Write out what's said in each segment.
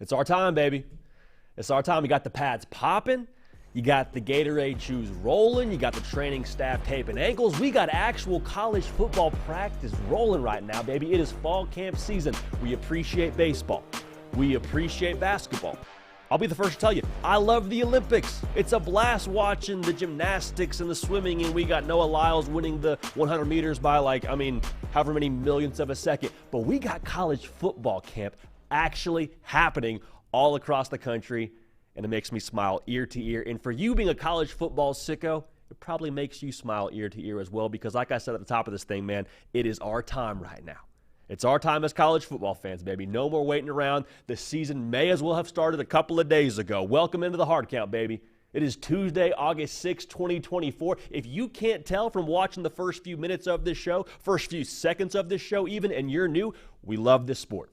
It's our time, baby. It's our time. You got the pads popping. You got the Gatorade shoes rolling. You got the training staff taping ankles. We got actual college football practice rolling right now, baby. It is fall camp season. We appreciate baseball. We appreciate basketball. I'll be the first to tell you, I love the Olympics. It's a blast watching the gymnastics and the swimming, and we got Noah Lyles winning the 100 meters by however many millionths of a second. But we got college football camp actually happening all across the country, and it makes me smile ear to ear. And for you being a college football sicko, it probably makes you smile ear to ear as well, because like I said at the top of this thing, man, it is our time right now. It's our time as college football fans, baby. No more waiting around. The season may as well have started a couple of days ago. Welcome into the hard count, baby. It is Tuesday, August 6, 2024. If you can't tell from watching the first few minutes of this show, first few seconds of this show even, and you're new, we love this sport.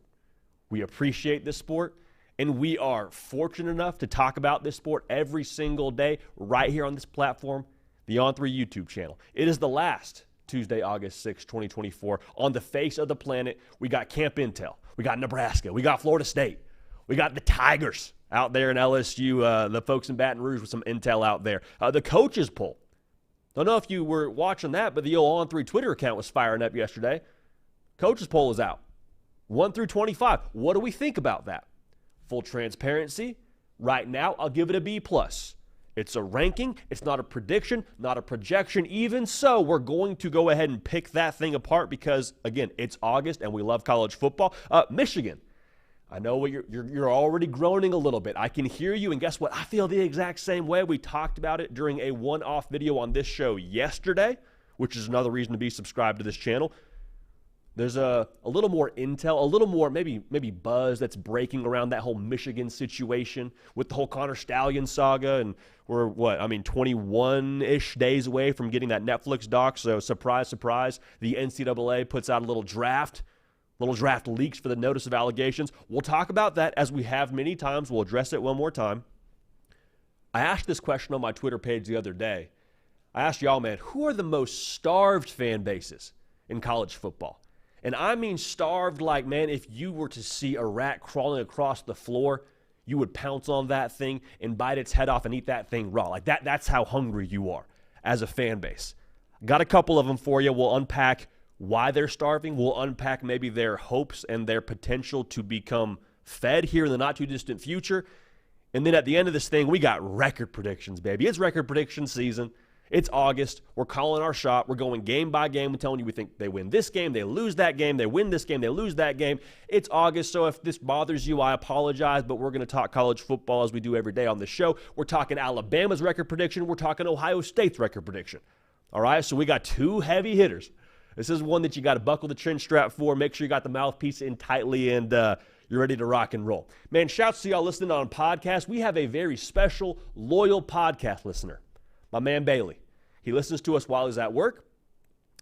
We appreciate this sport, and we are fortunate enough to talk about this sport every single day right here on this platform, the On3 YouTube channel. It is the last Tuesday, August 6, 2024. On the face of the planet, we got Camp Intel. We got Nebraska. We got Florida State. We got the Tigers out there in LSU, the folks in Baton Rouge with some intel out there. The coaches poll. Don't know if you were watching that, but the old On3 Twitter account was firing up yesterday. Coaches poll is out. 1 through 25. What do we think about that? Full transparency. Right now, I'll give it a B+. It's a ranking. It's not a prediction, not a projection. Even so, we're going to go ahead and pick that thing apart because, again, it's August and we love college football. Michigan. I know you're already groaning a little bit. I can hear you, and guess what? I feel the exact same way. We talked about it during a one-off video on this show yesterday, which is another reason to be subscribed to this channel. There's a little more intel, a little more maybe buzz that's breaking around that whole Michigan situation with the whole Connor Stallion saga, and we're 21-ish days away from getting that Netflix doc. So surprise, surprise, the NCAA puts out a little draft leaks for the notice of allegations. We'll talk about that as we have many times. We'll address it one more time. I asked this question on my Twitter page the other day. I asked y'all, man, who are the most starved fan bases in college football? And I mean starved like, man, if you were to see a rat crawling across the floor, you would pounce on that thing and bite its head off and eat that thing raw. Like that's how hungry you are as a fan base. Got a couple of them for you. We'll unpack why they're starving. We'll unpack maybe their hopes and their potential to become fed here in the not-too-distant future. And then at the end of this thing, we got record predictions, baby. It's record prediction season. It's August. We're calling our shot. We're going game by game. We're telling you we think they win this game, they lose that game, they win this game, they lose that game. It's August, so if this bothers you, I apologize, but we're going to talk college football as we do every day on the show. We're talking Alabama's record prediction. We're talking Ohio State's record prediction. All right, so we got two heavy hitters. This is one that you got to buckle the chin strap for. Make sure you got the mouthpiece in tightly, and you're ready to rock and roll. Man, shouts to y'all listening on podcast. We have a very special, loyal podcast listener. My man Bailey. He listens to us while he's at work.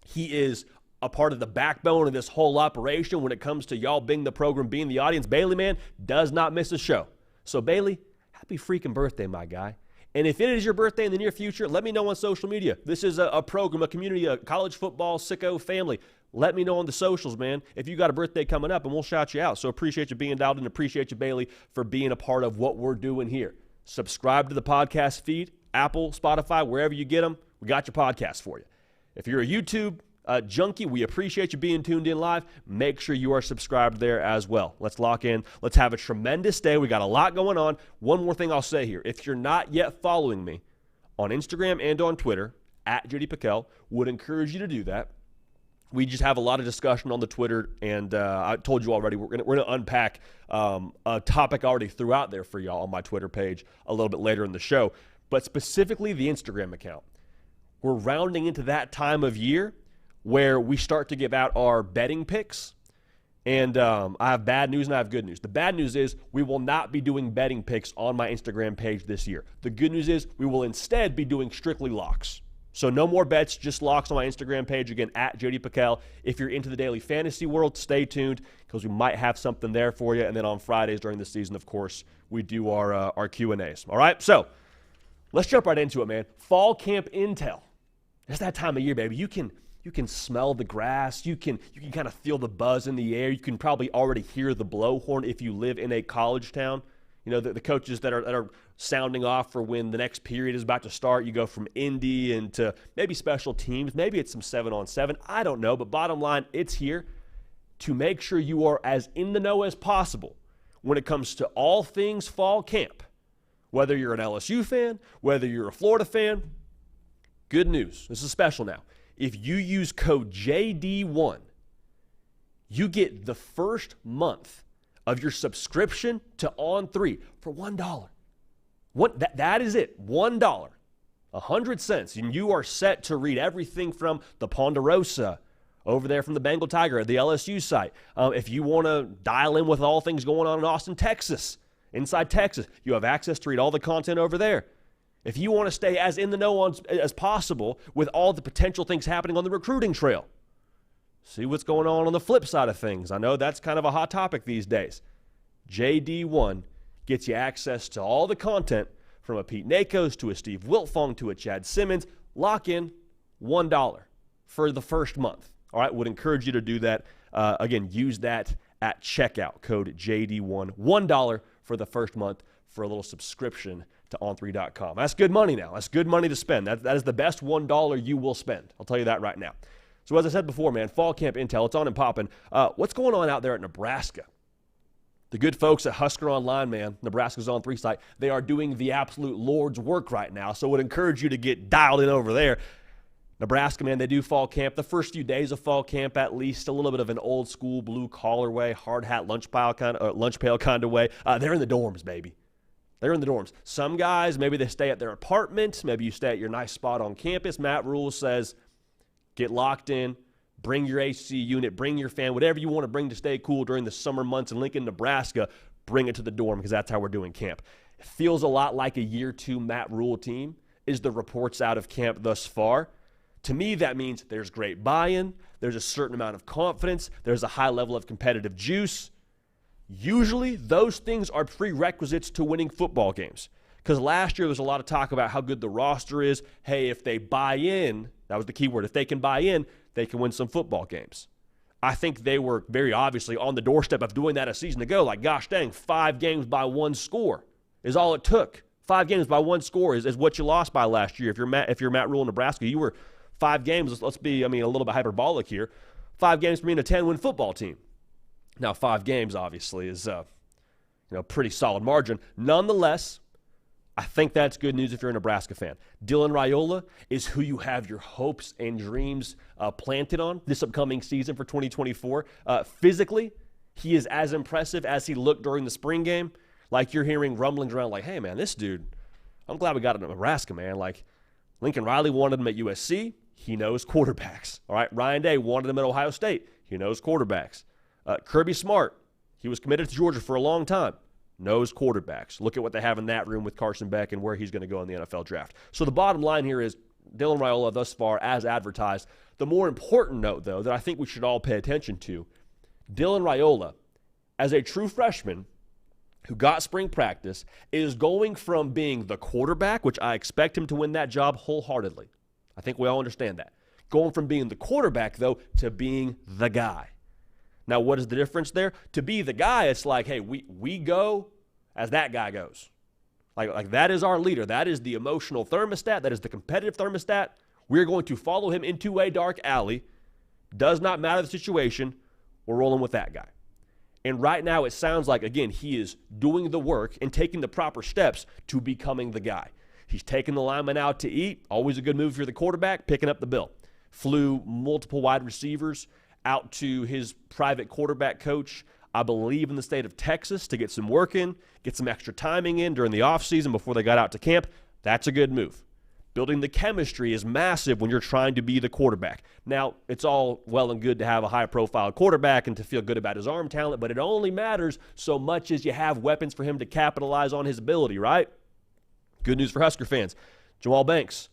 He is a part of the backbone of this whole operation when it comes to y'all being the program, being the audience. Bailey, man, does not miss a show. So, Bailey, happy freaking birthday, my guy. And if it is your birthday in the near future, let me know on social media. This is a program, a community, a college football sicko family. Let me know on the socials, man, if you got a birthday coming up, and we'll shout you out. So appreciate you being dialed in. Appreciate you, Bailey, for being a part of what we're doing here. Subscribe to the podcast feed. Apple, Spotify, wherever you get them, we got your podcast for you. If you're a YouTube junkie, we appreciate you being tuned in live. Make sure you are subscribed there as well. Let's lock in. Let's have a tremendous day. We got a lot going on. One more thing I'll say here. If you're not yet following me on Instagram and on Twitter, at JD Piquel, would encourage you to do that. We just have a lot of discussion on the Twitter, and I told you already, we're gonna unpack a topic I already threw out there for y'all on my Twitter page a little bit later in the show. But specifically the Instagram account. We're rounding into that time of year where we start to give out our betting picks. And I have bad news and I have good news. The bad news is we will not be doing betting picks on my Instagram page this year. The good news is we will instead be doing strictly locks. So no more bets, just locks on my Instagram page. Again, at JD Piquel. If you're into the daily fantasy world, stay tuned because we might have something there for you. And then on Fridays during the season, of course, we do our Q&As. All right, so let's jump right into it, man. Fall camp intel. It's that time of year, baby. You can You can smell the grass. You can kind of feel the buzz in the air. You can probably already hear the blowhorn if you live in a college town. You know, the coaches that are sounding off for when the next period is about to start. You go from Indy into maybe special teams. Maybe it's some 7-on-7. I don't know. But bottom line, it's here to make sure you are as in the know as possible when it comes to all things fall camp. Whether you're an LSU fan, whether you're a Florida fan, good news. This is special now. If you use code JD1, you get the first month of your subscription to On3 for $1. That is it, $1, 100 cents. And you are set to read everything from the Ponderosa, over there from the Bengal Tiger, the LSU site. If you want to dial in with all things going on in Austin, Texas, inside Texas, you have access to read all the content over there. If you want to stay as in the know as possible with all the potential things happening on the recruiting trail, see what's going on the flip side of things. I know that's kind of a hot topic these days. JD1 gets you access to all the content from a Pete Nakos to a Steve Wiltfong to a Chad Simmons. Lock in $1 for the first month. All right, would encourage you to do that. Again, use that at checkout, code JD1, $1 for the first month for a little subscription to on3.com. That's good money now. That's good money to spend. That is the best $1 you will spend. I'll tell you that right now. So as I said before, man, fall camp intel, it's on and popping. What's going on out there at Nebraska? The good folks at Husker Online, man, Nebraska's On3 site, they are doing the absolute Lord's work right now. So I would encourage you to get dialed in over there. Nebraska, man, they do fall camp. The first few days of fall camp, at least a little bit of an old school blue collar way, hard hat lunch pail kind of way. They're in the dorms, baby. They're in the dorms. Some guys, maybe they stay at their apartment. Maybe you stay at your nice spot on campus. Matt Rule says, get locked in, bring your AC unit, bring your fan, whatever you want to bring to stay cool during the summer months in Lincoln, Nebraska, bring it to the dorm because that's how we're doing camp. It feels a lot like a year two Matt Rule team is the reports out of camp thus far. To me, that means there's great buy-in, there's a certain amount of confidence, there's a high level of competitive juice. Usually, those things are prerequisites to winning football games. Because last year, there was a lot of talk about how good the roster is. Hey, if they buy in, that was the key word, if they can buy in, they can win some football games. I think they were very obviously on the doorstep of doing that a season ago. Like, gosh dang, 5 games by 1 score is all it took. 5 games by 1 score is what you lost by last year. If you're Matt Rule in Nebraska, you were 5 games, let's be, a little bit hyperbolic here, 5 games from being a 10-win football team. Now, 5 games, obviously, is pretty solid margin. Nonetheless, I think that's good news if you're a Nebraska fan. Dylan Raiola is who you have your hopes and dreams planted on this upcoming season for 2024. Physically, he is as impressive as he looked during the spring game. Like, you're hearing rumblings around like, hey, man, this dude, I'm glad we got him in Nebraska, man. Like, Lincoln Riley wanted him at USC. He knows quarterbacks. All right, Ryan Day wanted him at Ohio State. He knows quarterbacks. Kirby Smart, he was committed to Georgia for a long time. Knows quarterbacks. Look at what they have in that room with Carson Beck and where he's going to go in the NFL draft. So the bottom line here is Dylan Raiola thus far as advertised. The more important note, though, that I think we should all pay attention to, Dylan Raiola, as a true freshman who got spring practice, is going from being the quarterback, which I expect him to win that job wholeheartedly. I think we all understand that. Going from being the quarterback, though, to being the guy. Now, what is the difference there? To be the guy, it's like, hey, we go as that guy goes. Like that is our leader. That is the emotional thermostat. That is the competitive thermostat. We're going to follow him into a dark alley. Does not matter the situation. We're rolling with that guy. And right now it sounds like, again, he is doing the work and taking the proper steps to becoming the guy. He's taking the lineman out to eat. Always a good move for the quarterback, picking up the bill. Flew multiple wide receivers out to his private quarterback coach, I believe in the state of Texas, to get some work in, get some extra timing in during the offseason before they got out to camp. That's a good move. Building the chemistry is massive when you're trying to be the quarterback. Now, it's all well and good to have a high-profile quarterback and to feel good about his arm talent, but it only matters so much as you have weapons for him to capitalize on his ability, right? Good news for Husker fans. Jamal Banks,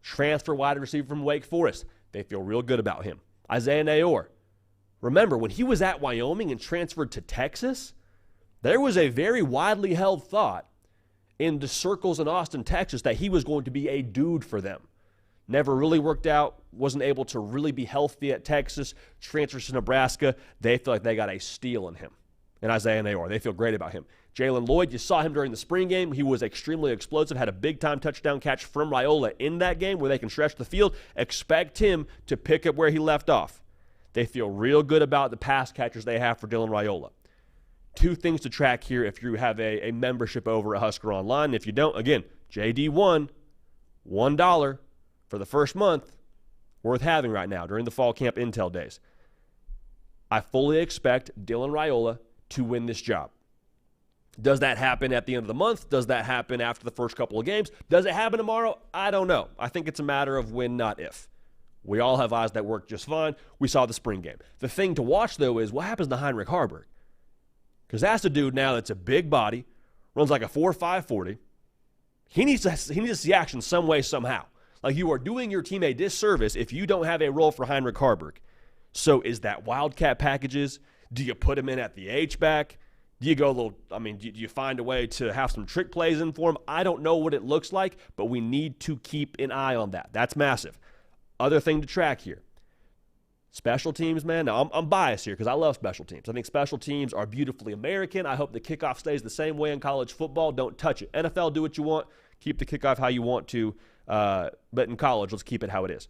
transfer wide receiver from Wake Forest. They feel real good about him. Isaiah Nayor. Remember, when he was at Wyoming and transferred to Texas, there was a very widely held thought in the circles in Austin, Texas, that he was going to be a dude for them. never really worked out, wasn't able to really be healthy at Texas, transfers to Nebraska. They feel like they got a steal in him. And Isaiah Nayor, they feel great about him. Jalen Lloyd, you saw him during the spring game. He was extremely explosive, had a big-time touchdown catch from Raiola in that game where they can stretch the field. Expect him to pick up where he left off. They feel real good about the pass catchers they have for Dylan Raiola. 2 things to track here if you have a membership over at Husker Online. If you don't, again, JD1, $1 for the first month, worth having right now during the fall camp intel days. I fully expect Dylan Raiola to win this job. Does that happen at the end of the month? Does that happen after the first couple of games? Does it happen tomorrow? I don't know. I think it's a matter of when, not if. We all have eyes that work just fine. We saw the spring game. The thing to watch, though, is what happens to Heinrich Haarberg. Because that's a dude now that's a big body, runs like a 4.5 40. He needs to see action some way, somehow. Like, you are doing your team a disservice if you don't have a role for Heinrich Haarberg. So is that Wildcat packages? Do you put him in at the H-back? Do you go a little, do you find a way to have some trick plays in for him? I don't know what it looks like, but we need to keep an eye on that. That's massive. Other thing to track here. Special teams, man. Now, I'm biased here because I love special teams. I think special teams are beautifully American. I hope the kickoff stays the same way in college football. Don't touch it. NFL, do what you want. Keep the kickoff how you want to. But in college, let's keep it how it is.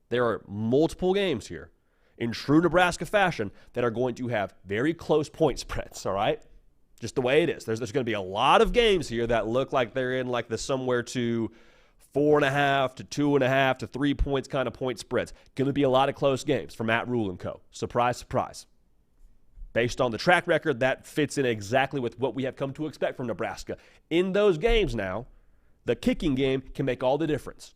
There are multiple games here in true Nebraska fashion that are going to have very close point spreads, all right? Just the way it is. There's going to be a lot of games here that look like they're in like the somewhere to 4.5 to 2.5 to 3 points kind of point spreads. Going to be a lot of close games for Matt Rule and co. Surprise, surprise. Based on the track record, that fits in exactly with what we have come to expect from Nebraska. In those games now, the kicking game can make all the difference.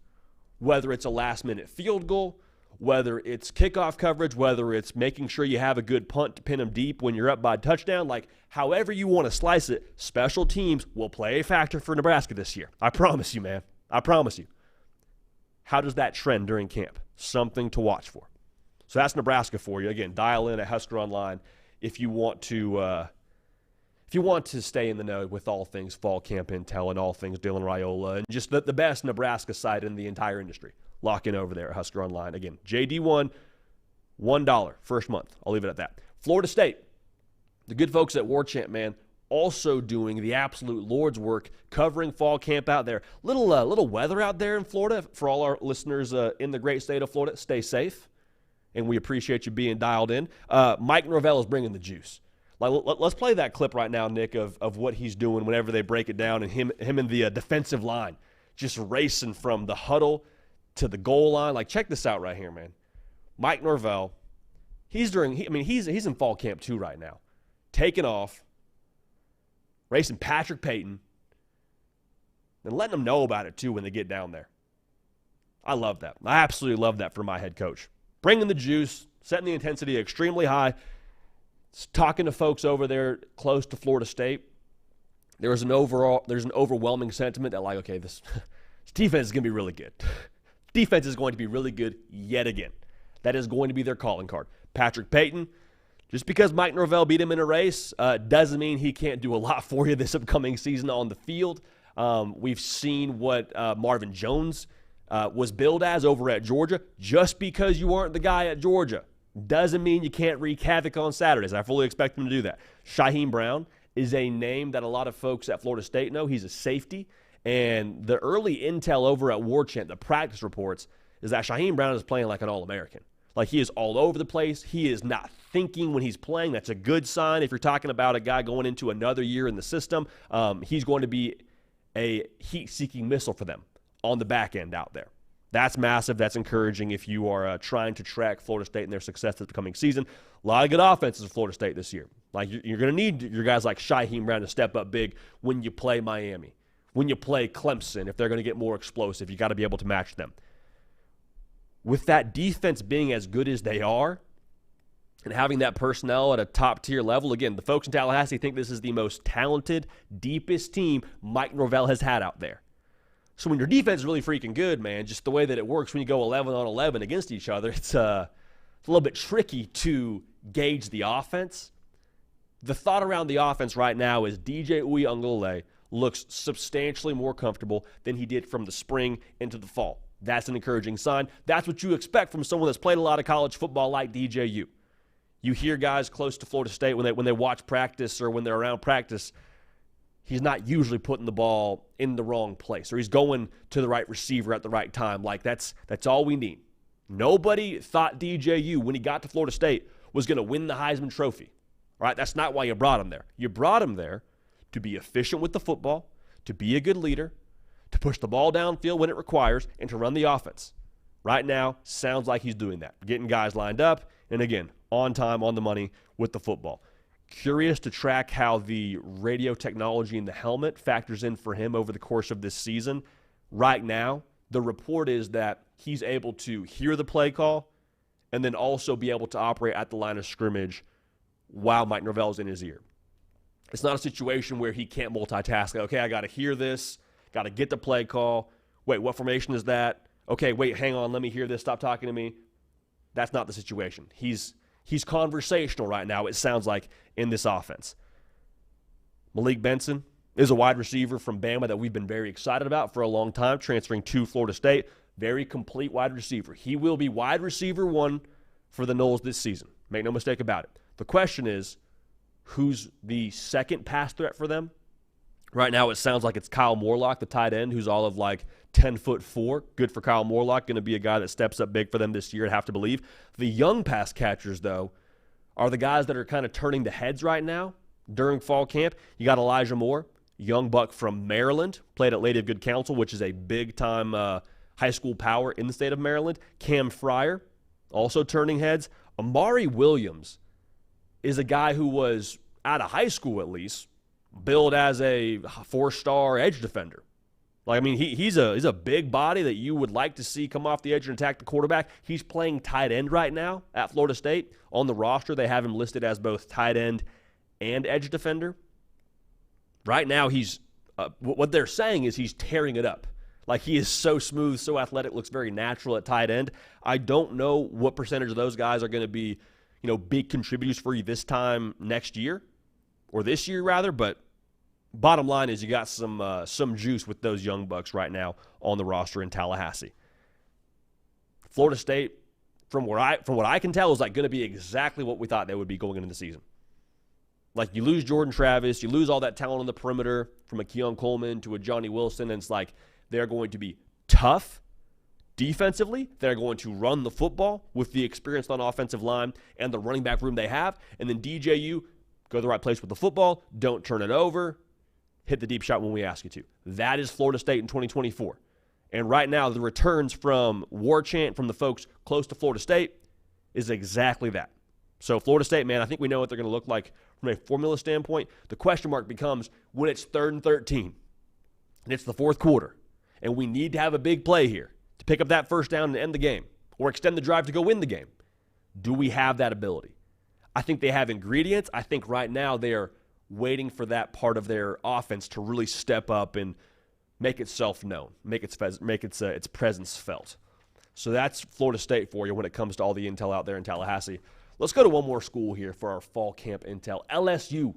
Whether it's a last-minute field goal, whether it's kickoff coverage, whether it's making sure you have a good punt to pin them deep when you're up by a touchdown, like however you want to slice it, special teams will play a factor for Nebraska this year. I promise you, man. I promise you. How does that trend during camp? Something to watch for. So that's Nebraska for you. Again, dial in at Husker Online if you want to stay in the know with all things fall camp intel and all things Dylan Raiola and just the best Nebraska side in the entire industry. Lock in over there at Husker Online. Again, JD1, $1 first month. I'll leave it at that. Florida State, the good folks at War Chant, man, also doing the absolute Lord's work, covering fall camp out there. Little weather out there in Florida for all our listeners in the great state of Florida. Stay safe, and we appreciate you being dialed in. Mike Norvell is bringing the juice. Let's play that clip right now, Nick, of what he's doing whenever they break it down, and him in the defensive line just racing from the huddle to the goal line. Like, check this out right here, man. Mike Norvell, he's in fall camp too right now. Taking off, racing Patrick Payton, and letting them know about it too when they get down there. I love that. I absolutely love that for my head coach. Bringing the juice, setting the intensity extremely high, talking to folks over there close to Florida State. There's an overwhelming sentiment that, like, okay, this defense is going to be really good. Defense is going to be really good yet again. That is going to be their calling card. Patrick Payton, just because Mike Norvell beat him in a race doesn't mean he can't do a lot for you this upcoming season on the field. We've seen what Marvin Jones was billed as over at Georgia. Just because you aren't the guy at Georgia doesn't mean you can't wreak havoc on Saturdays. I fully expect him to do that. Shaheem Brown is a name that a lot of folks at Florida State know. He's a safety. And the early intel over at War Chant, the practice reports, is that Shaheem Brown is playing like an All-American. Like, he is all over the place. He is not thinking when he's playing. That's a good sign if you're talking about a guy going into another year in the system. He's going to be a heat-seeking missile for them on the back end out there. That's massive. That's encouraging if you are trying to track Florida State and their success this coming season. A lot of good offenses for Florida State this year. Like, you're going to need your guys like Shaheem Brown to step up big when you play Miami. When you play Clemson, if they're going to get more explosive, you got to be able to match them. With that defense being as good as they are and having that personnel at a top-tier level, again, the folks in Tallahassee think this is the most talented, deepest team Mike Norvell has had out there. So when your defense is really freaking good, man, just the way that it works when you go 11 on 11 against each other, it's a little bit tricky to gauge the offense. The thought around the offense right now is DJ Uiagalelei looks substantially more comfortable than he did from the spring into the fall. That's an encouraging sign. That's what you expect from someone that's played a lot of college football like DJU. You hear guys close to Florida State when they watch practice or when they're around practice, he's not usually putting the ball in the wrong place, or he's going to the right receiver at the right time. Like, that's all we need. Nobody thought DJU, when he got to Florida State, was going to win the Heisman Trophy. All right, that's not why you brought him there. You brought him there to be efficient with the football, to be a good leader, to push the ball downfield when it requires, and to run the offense. Right now, sounds like he's doing that, getting guys lined up, and again, on time, on the money with the football. Curious to track how the radio technology in the helmet factors in for him over the course of this season. Right now, the report is that he's able to hear the play call and then also be able to operate at the line of scrimmage while Mike Norvell's in his ear. It's not a situation where he can't multitask. Okay, I got to hear this. Got to get the play call. Wait, what formation is that? Okay, wait, hang on. Let me hear this. Stop talking to me. That's not the situation. He's conversational right now, it sounds like, in this offense. Malik Benson is a wide receiver from Bama that we've been very excited about for a long time, transferring to Florida State. Very complete wide receiver. He will be wide receiver 1 for the Noles this season. Make no mistake about it. The question is, who's the second pass threat for them? Right now, it sounds like it's Kyle Morlock, the tight end, who's all of like 10'4". Good for Kyle Morlock. Going to be a guy that steps up big for them this year, I'd have to believe. The young pass catchers, though, are the guys that are kind of turning the heads right now during fall camp. You got Elijah Moore, young buck from Maryland, played at Lady of Good Counsel, which is a big-time high school power in the state of Maryland. Cam Fryer, also turning heads. Amari Williams is a guy who was, out of high school at least, billed as a 4-star edge defender. Like, I mean, he's a big body that you would like to see come off the edge and attack the quarterback. He's playing tight end right now at Florida State. On the roster, they have him listed as both tight end and edge defender. Right now, he's what they're saying is he's tearing it up. Like, he is so smooth, so athletic, looks very natural at tight end. I don't know what percentage of those guys are going to be, big contributors for you this time next year, or this year rather, but bottom line is you got some juice with those young bucks right now on the roster in Tallahassee. Florida State, from what I can tell, is like going to be exactly what we thought they would be going into the season. Like, you lose Jordan Travis, you lose all that talent on the perimeter, from a Keon Coleman to a Johnny Wilson, and it's like they're going to be tough defensively. They're going to run the football with the experience on offensive line and the running back room they have, and then DJU, go to the right place with the football, don't turn it over, hit the deep shot when we ask you to. That is Florida State in 2024. And right now, the returns from War Chant, from the folks close to Florida State, is exactly that. So Florida State, man, I think we know what they're going to look like from a formula standpoint. The question mark becomes when it's 3rd and 13, and it's the fourth quarter, and we need to have a big play here to pick up that first down and end the game, or extend the drive to go win the game. Do we have that ability? I think they have ingredients. I think right now they are waiting for that part of their offense to really step up and make itself known, make its presence felt. So that's Florida State for you when it comes to all the intel out there in Tallahassee. Let's go to one more school here for our fall camp intel. LSU,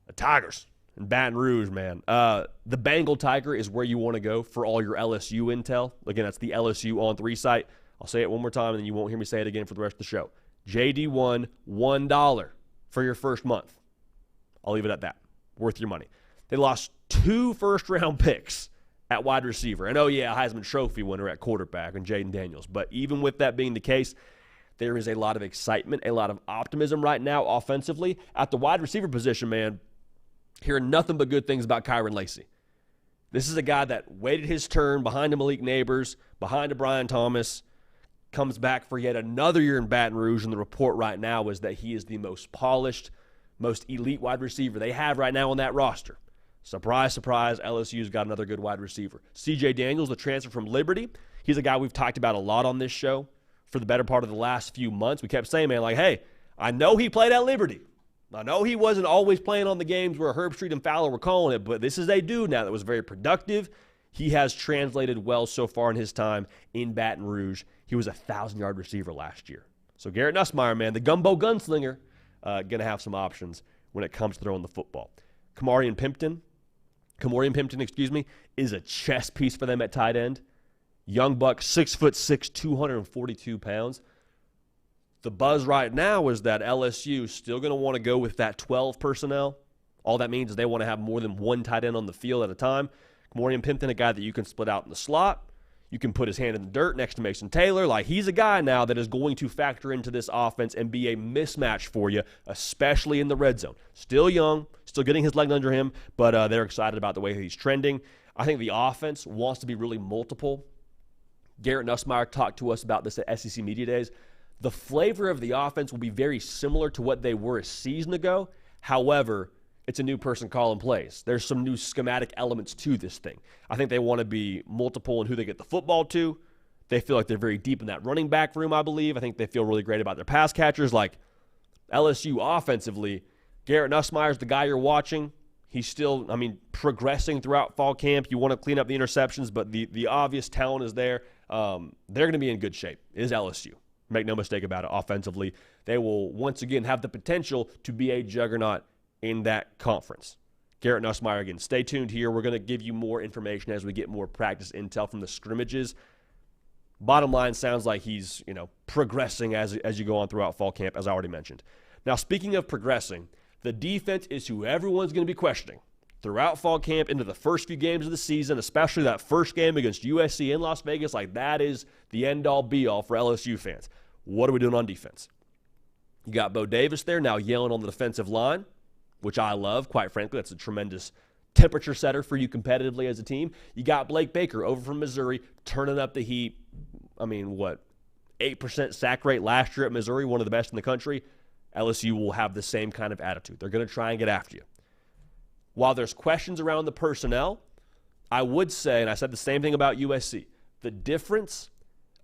the Tigers in Baton Rouge, man. The Bengal Tiger is where you want to go for all your LSU intel. Again, that's the LSU On 3 site. I'll say it one more time, and then you won't hear me say it again for the rest of the show. JD1, $1 for your first month. I'll leave it at that. Worth your money. They lost 2 first-round picks at wide receiver. And, Heisman Trophy winner at quarterback and Jaden Daniels. But even with that being the case, there is a lot of excitement, a lot of optimism right now offensively. At the wide receiver position, man, hearing nothing but good things about Kyron Lacey. This is a guy that waited his turn behind a Malik Neighbors, behind a Brian Thomas, comes back for yet another year in Baton Rouge, and the report right now is that he is the most polished, most elite wide receiver they have right now on that roster. Surprise, surprise, LSU's got another good wide receiver. CJ Daniels, the transfer from Liberty, he's a guy we've talked about a lot on this show for the better part of the last few months. We kept saying, man, like, hey, I know he played at Liberty. I know he wasn't always playing on the games where Herb Street and Fowler were calling it, but this is a dude now that was very productive. He has translated well so far in his time in Baton Rouge. He was a 1,000-yard receiver last year. So Garrett Nussmeier, man, the gumbo gunslinger, going to have some options when it comes to throwing the football. Kamorian Pimpton, is a chess piece for them at tight end. Young buck, 6'6", 242 pounds. The buzz right now is that LSU is still going to want to go with that 12 personnel. All that means is they want to have more than one tight end on the field at a time. Morian Pimpton, a guy that you can split out in the slot. You can put his hand in the dirt next to Mason Taylor. Like, he's a guy now that is going to factor into this offense and be a mismatch for you, especially in the red zone. Still young, still getting his leg under him, but they're excited about the way he's trending. I think the offense wants to be really multiple. Garrett Nussmeier talked to us about this at SEC Media Days. The flavor of the offense will be very similar to what they were a season ago. However, it's a new person calling plays. There's some new schematic elements to this thing. I think they want to be multiple in who they get the football to. They feel like they're very deep in that running back room, I believe. I think they feel really great about their pass catchers. Like, LSU offensively, Garrett Nussmeier's the guy you're watching. He's still, progressing throughout fall camp. You want to clean up the interceptions, but the obvious talent is there. They're going to be in good shape, is LSU. Make no mistake about it. Offensively, they will once again have the potential to be a juggernaut in that conference. Garrett Nussmeier, again, stay tuned here. We're going to give you more information as we get more practice intel from the scrimmages. Bottom line, sounds like he's, progressing as you go on throughout fall camp, as I already mentioned. Now, speaking of progressing, the defense is who everyone's going to be questioning throughout fall camp into the first few games of the season, especially that first game against USC in Las Vegas. Like, that is the end-all, be-all for LSU fans. What are we doing on defense? You got Bo Davis there now yelling on the defensive line, which I love, quite frankly. That's a tremendous temperature setter for you competitively as a team. You got Blake Baker over from Missouri turning up the heat. 8% sack rate last year at Missouri, one of the best in the country. LSU will have the same kind of attitude. They're going to try and get after you. While there's questions around the personnel, I would say, and I said the same thing about USC, the difference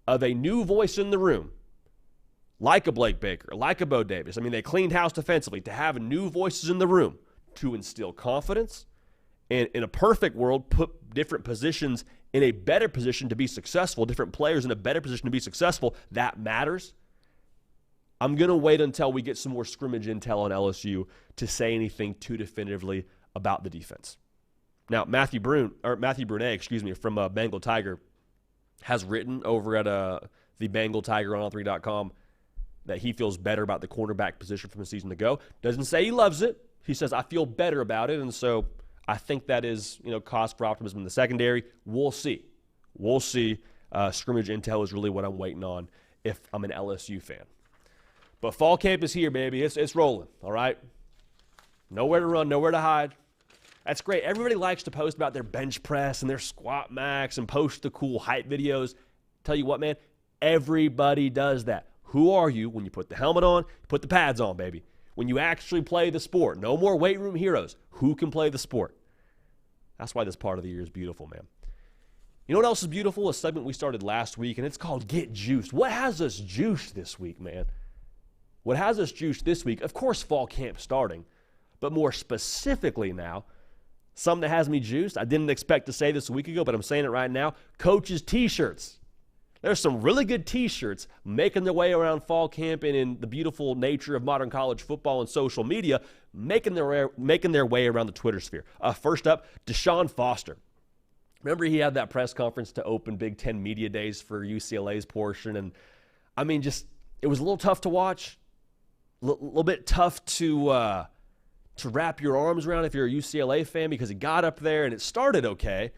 of a new voice in the room, like a Blake Baker, like a Bo Davis. They cleaned house defensively. To have new voices in the room to instill confidence and, in a perfect world, put different positions in a better position to be successful, different players in a better position to be successful, that matters. I'm going to wait until we get some more scrimmage intel on LSU to say anything too definitively about the defense. Now, Matthew Brunet, from Bengal Tiger, has written over at the Bengal Tiger on all3.com that he feels better about the cornerback position from a season ago. Doesn't say he loves it. He says, I feel better about it, and so I think that is, cause for optimism in the secondary. We'll see. Scrimmage intel is really what I'm waiting on if I'm an LSU fan. But fall camp is here, baby. It's rolling, all right? Nowhere to run, nowhere to hide. That's great. Everybody likes to post about their bench press and their squat max and post the cool hype videos. Tell you what, man, everybody does that. Who are you when you put the helmet on, put the pads on, baby? When you actually play the sport. No more weight room heroes. Who can play the sport? That's why this part of the year is beautiful, man. You know what else is beautiful? A segment we started last week, and it's called Get Juiced. What has us juiced this week, man? What has us juiced this week? Of course, fall camp starting, but more specifically now, something that has me juiced. I didn't expect to say this a week ago, but I'm saying it right now. Coaches' T-shirts. There's some really good T-shirts making their way around fall camp and in the beautiful nature of modern college football and social media, making their way around the Twitter sphere. First up, Deshaun Foster. Remember he had that press conference to open Big Ten Media Days for UCLA's portion, and it was a little tough to watch, a little bit tough to wrap your arms around if you're a UCLA fan, because he got up there and it started okay,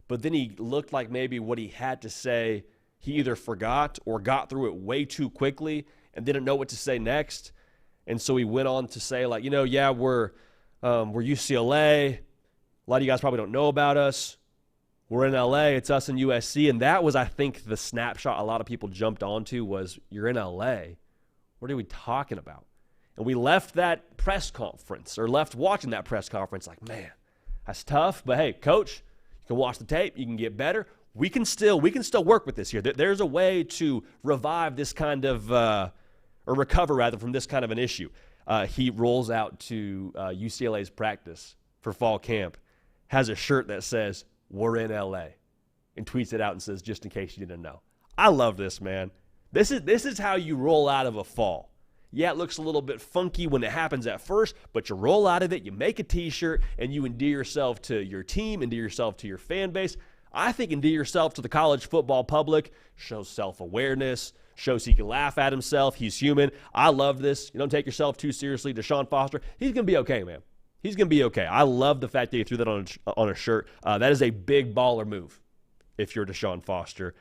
but then he looked like maybe what he had to say, he either forgot or got through it way too quickly and didn't know what to say next. And so he went on to say, we're UCLA. A lot of you guys probably don't know about us. We're in LA. It's us and USC. And that was, I think, the snapshot a lot of people jumped onto was, you're in LA. What are we talking about? And we left that press conference, or left watching that press conference like, man, that's tough. But hey, coach, you can watch the tape. You can get better. We can still work with this here. There's a way to revive this kind of, or recover rather, from this kind of an issue. He rolls out to UCLA's practice for fall camp, has a shirt that says, "We're in LA," and tweets it out and says, "Just in case you didn't know." I love this, man. This is how you roll out of a fall. Yeah, it looks a little bit funky when it happens at first, but you roll out of it, you make a T-shirt, and you endear yourself to your team, endear yourself to your fan base. I think endear yourself to the college football public, shows self-awareness, shows he can laugh at himself. He's human. I love this. You don't take yourself too seriously. Deshaun Foster, he's going to be okay, man. He's going to be okay. I love the fact that he threw that on a shirt. That is a big baller move if you're Deshaun Foster.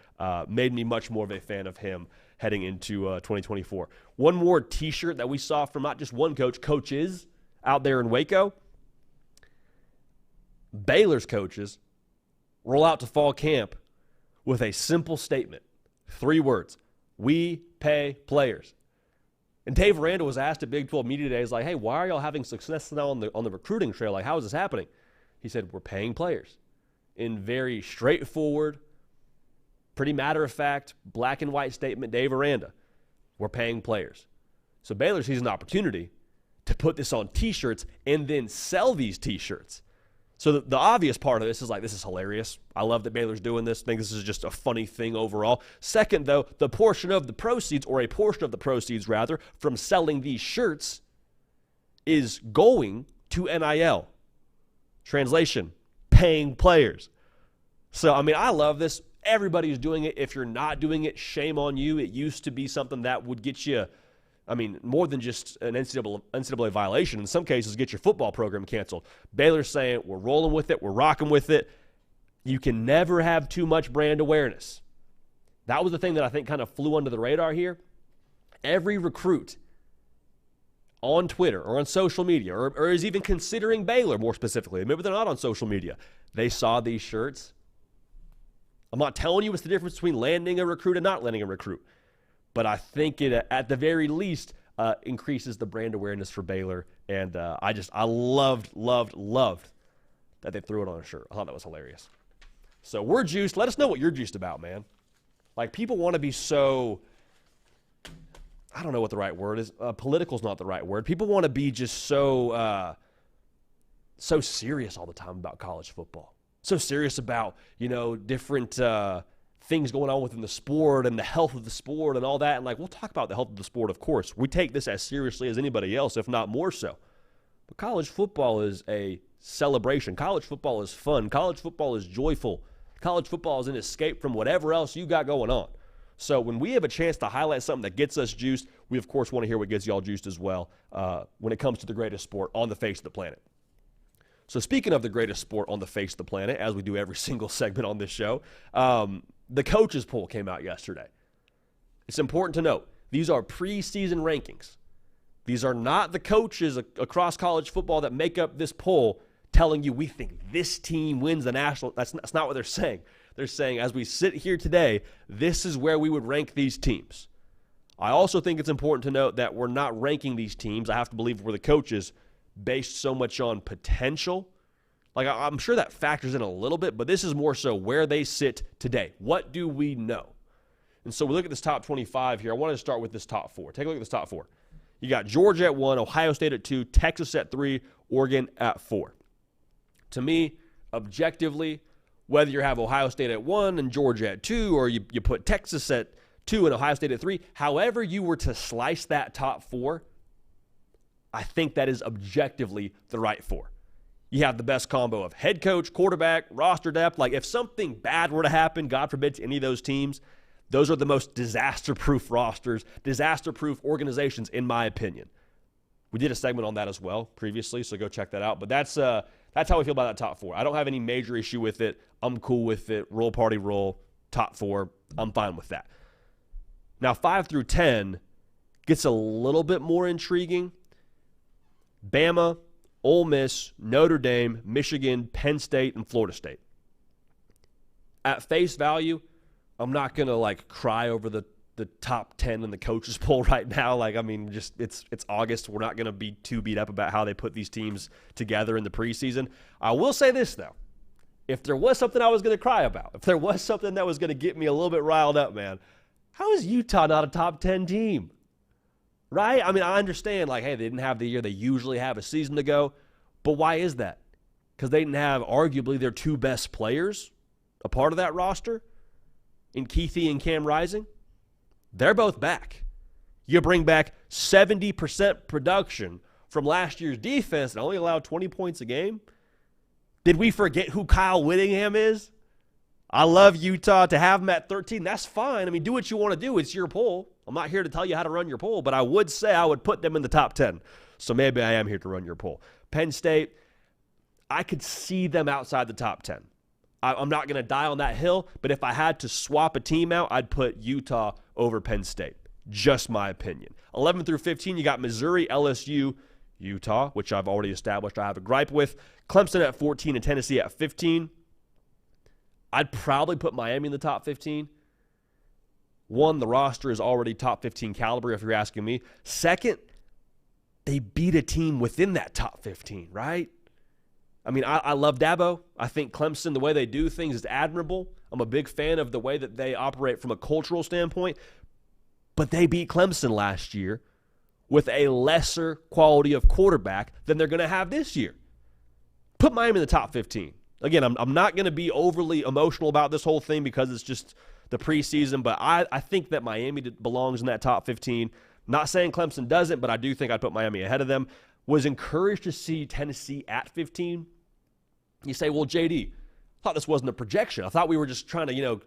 Made me much more of a fan of him heading into 2024. One more T-shirt that we saw from not just one coach, coaches out there in Waco. Baylor's coaches roll out to fall camp with a simple statement. 3 words. We pay players. And Dave Aranda was asked at Big 12 Media Day, he's like, hey, why are y'all having success now on the recruiting trail? Like, how is this happening? He said, we're paying players. In very straightforward, pretty matter-of-fact, black and white statement, Dave Aranda, we're paying players. So Baylor sees an opportunity to put this on T-shirts and then sell these T-shirts. So the obvious part of this is like, this is hilarious. I love that Baylor's doing this. I think this is just a funny thing overall. Second, though, the portion of the proceeds, or a portion of the proceeds, rather, from selling these shirts is going to NIL. Translation, paying players. So, I mean, I love this. Everybody's doing it. If you're not doing it, shame on you. It used to be something that would get you, I mean, more than just an NCAA violation. In some cases, get your football program canceled. Baylor's saying, we're rolling with it. We're rocking with it. You can never have too much brand awareness. That was the thing that I think kind of flew under the radar here. Every recruit on Twitter or on social media or is even considering Baylor more specifically, maybe they're not on social media, they saw these shirts. I'm not telling you it's the difference between landing a recruit and not landing a recruit. But I think it, at the very least, increases the brand awareness for Baylor. And I loved that they threw it on a shirt. I thought that was hilarious. So we're juiced. Let us know what you're juiced about, man. Like, people want to be so, I don't know what the right word is. Political's not the right word. People want to be just so serious all the time about college football. So serious about, different things going on within the sport and the health of the sport and all that. And, we'll talk about the health of the sport, of course. We take this as seriously as anybody else, if not more so. But college football is a celebration. College football is fun. College football is joyful. College football is an escape from whatever else you got going on. So when we have a chance to highlight something that gets us juiced, we, of course, want to hear what gets y'all juiced as well when it comes to the greatest sport on the face of the planet. So speaking of the greatest sport on the face of the planet, as we do every single segment on this show, the coaches poll came out yesterday. It's important to note, these are preseason rankings. These are not the coaches across college football that make up this poll telling you we think this team wins the national. That's not what they're saying. They're saying, as we sit here today, this is where we would rank these teams. I also think it's important to note that we're not ranking these teams, I have to believe we're the coaches, based so much on potential. I'm sure that factors in a little bit, but this is more so where they sit today. What do we know? And so we look at this top 25 here. I wanted to start with this top 4. Take a look at this top 4. You got Georgia at 1, Ohio State at 2, Texas at 3, Oregon at 4. To me, objectively, whether you have Ohio State at 1 and Georgia at 2, or you put Texas at 2 and Ohio State at 3, however you were to slice that top 4, I think that is objectively the right 4. You have the best combo of head coach, quarterback, roster depth. If something bad were to happen, God forbid, to any of those teams, those are the most disaster-proof rosters, disaster-proof organizations, in my opinion. We did a segment on that as well previously, so go check that out. But that's how we feel about that top 4. I don't have any major issue with it. I'm cool with it. Roll party roll, top 4. I'm fine with that. Now, 5 through 10 gets a little bit more intriguing. Bama, Ole Miss, Notre Dame, Michigan, Penn State, and Florida State. At face value, I'm not going to cry over the top 10 in the coaches poll right now. It's August. We're not going to be too beat up about how they put these teams together in the preseason. I will say this, though. If there was something I was going to cry about, if there was something that was going to get me a little bit riled up, man, how is Utah not a top 10 team? Right? I understand, hey, they didn't have the year they usually have a season to go, but why is that? Because they didn't have arguably their 2 best players a part of that roster in Keithy and Cam Rising. They're both back. You bring back 70% production from last year's defense and only allowed 20 points a game? Did we forget who Kyle Whittingham is? I love Utah. To have them at 13, that's fine. I mean, do what you want to do. It's your poll. I'm not here to tell you how to run your poll, but I would say I would put them in the top 10. So maybe I am here to run your poll. Penn State, I could see them outside the top 10. I'm not going to die on that hill, but if I had to swap a team out, I'd put Utah over Penn State. Just my opinion. 11 through 15, you got Missouri, LSU, Utah, which I've already established I have a gripe with. Clemson at 14 and Tennessee at 15. I'd probably put Miami in the top 15. One, the roster is already top 15 caliber, if you're asking me. Second, they beat a team within that top 15, right? I mean, I love Dabo. I think Clemson, the way they do things is admirable. I'm a big fan of the way that they operate from a cultural standpoint. But they beat Clemson last year with a lesser quality of quarterback than they're going to have this year. Put Miami in the top 15. Again, I'm not going to be overly emotional about this whole thing because it's just the preseason, but I think that Miami belongs in that top 15. Not saying Clemson doesn't, but I do think I'd put Miami ahead of them. Was encouraged to see Tennessee at 15. You say, well, JD, I thought this wasn't a projection. I thought we were just trying to,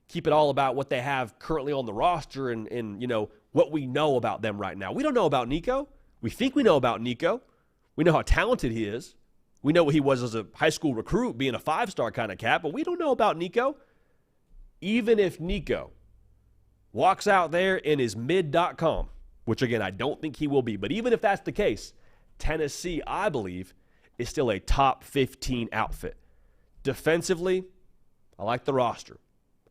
keep it all about what they have currently on the roster and what we know about them right now. We don't know about Nico. We think we know about Nico. We know how talented he is. We know what he was as a high school recruit, being a 5-star kind of cat, but we don't know about Nico. Even if Nico walks out there and is mid.com, which, again, I don't think he will be, but even if that's the case, Tennessee, I believe, is still a top 15 outfit. Defensively, I like the roster.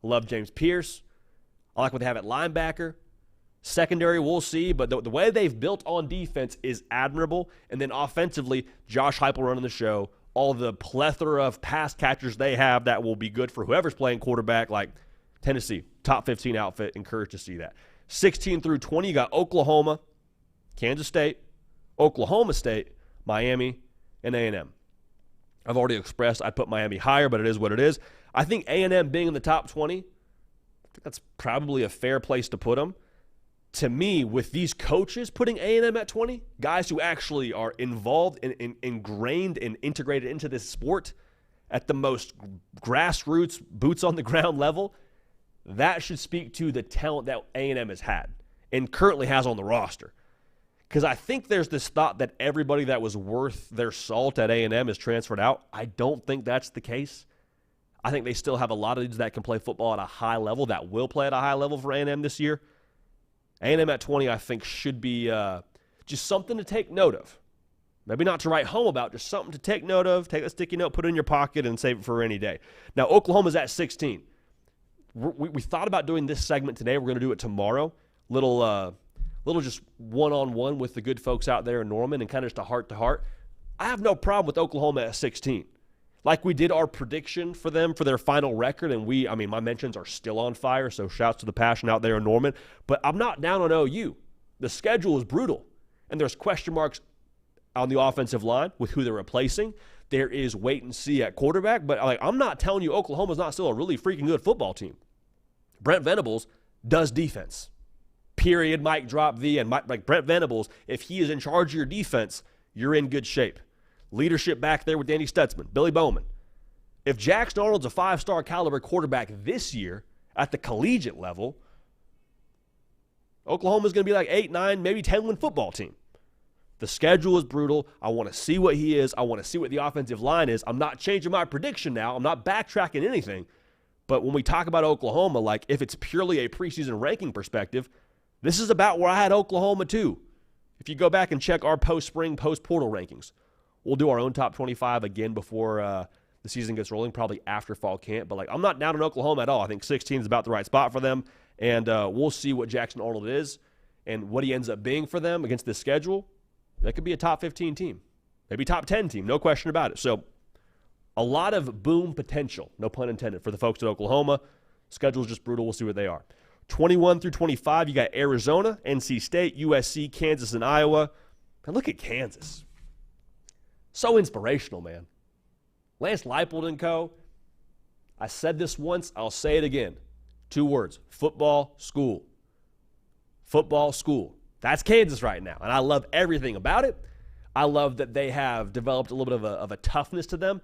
I love James Pierce. I like what they have at linebacker. Secondary, we'll see, but the way they've built on defense is admirable. And then offensively, Josh Heupel running the show, all the plethora of pass catchers they have that will be good for whoever's playing quarterback, like Tennessee, top 15 outfit, encouraged to see that. 16 through 20, you got Oklahoma, Kansas State, Oklahoma State, Miami, and A&M. I've already expressed I'd put Miami higher, but it is what it is. I think A&M being in the top 20, I think that's probably a fair place to put them. To me, with these coaches putting A&M at 20, guys who actually are involved and ingrained and integrated into this sport at the most grassroots, boots-on-the-ground level, that should speak to the talent that A&M has had and currently has on the roster. Because I think there's this thought that everybody that was worth their salt at A&M is transferred out. I don't think that's the case. I think they still have a lot of dudes that can play football at a high level, that will play at a high level for A&M this year. A&M at 20, I think, should be just something to take note of. Maybe not to write home about, just something to take note of. Take a sticky note, put it in your pocket, and save it for a rainy day. Now, Oklahoma's at 16. We thought about doing this segment today. We're going to do it tomorrow. Little just one-on-one with the good folks out there in Norman and kind of just a heart-to-heart. I have no problem with Oklahoma at 16. Like we did our prediction for them for their final record, and my mentions are still on fire, so shouts to the passion out there in Norman. But I'm not down on OU. The schedule is brutal, and there's question marks on the offensive line with who they're replacing. There is wait and see at quarterback, but I'm not telling you Oklahoma's not still a really freaking good football team. Brent Venables does defense. Period, mic drop V, and like Brent Venables, if he is in charge of your defense, you're in good shape. Leadership back there with Danny Stutzman, Billy Bowman. If Jackson Arnold's a 5-star caliber quarterback this year at the collegiate level, Oklahoma's going to be like 8, 9, maybe 10-win football team. The schedule is brutal. I want to see what he is. I want to see what the offensive line is. I'm not changing my prediction now. I'm not backtracking anything. But when we talk about Oklahoma, like if it's purely a preseason ranking perspective, this is about where I had Oklahoma too. If you go back and check our post-spring, post-portal rankings, we'll do our own top 25 again before the season gets rolling, probably after fall camp. But I'm not down on Oklahoma at all. I think 16 is about the right spot for them. And we'll see what Jackson Arnold is and what he ends up being for them against this schedule. That could be a top 15 team, maybe top 10 team, no question about it. So a lot of boom potential, no pun intended, for the folks at Oklahoma. Schedule's just brutal. We'll see what they are. 21 through 25, you got Arizona, NC State, USC, Kansas, and Iowa. And look at Kansas. So inspirational, man. Lance Leipold and co. I said this once, I'll say it again. 2 words, football school. Football school. That's Kansas right now, and I love everything about it. I love that they have developed a little bit of a toughness to them,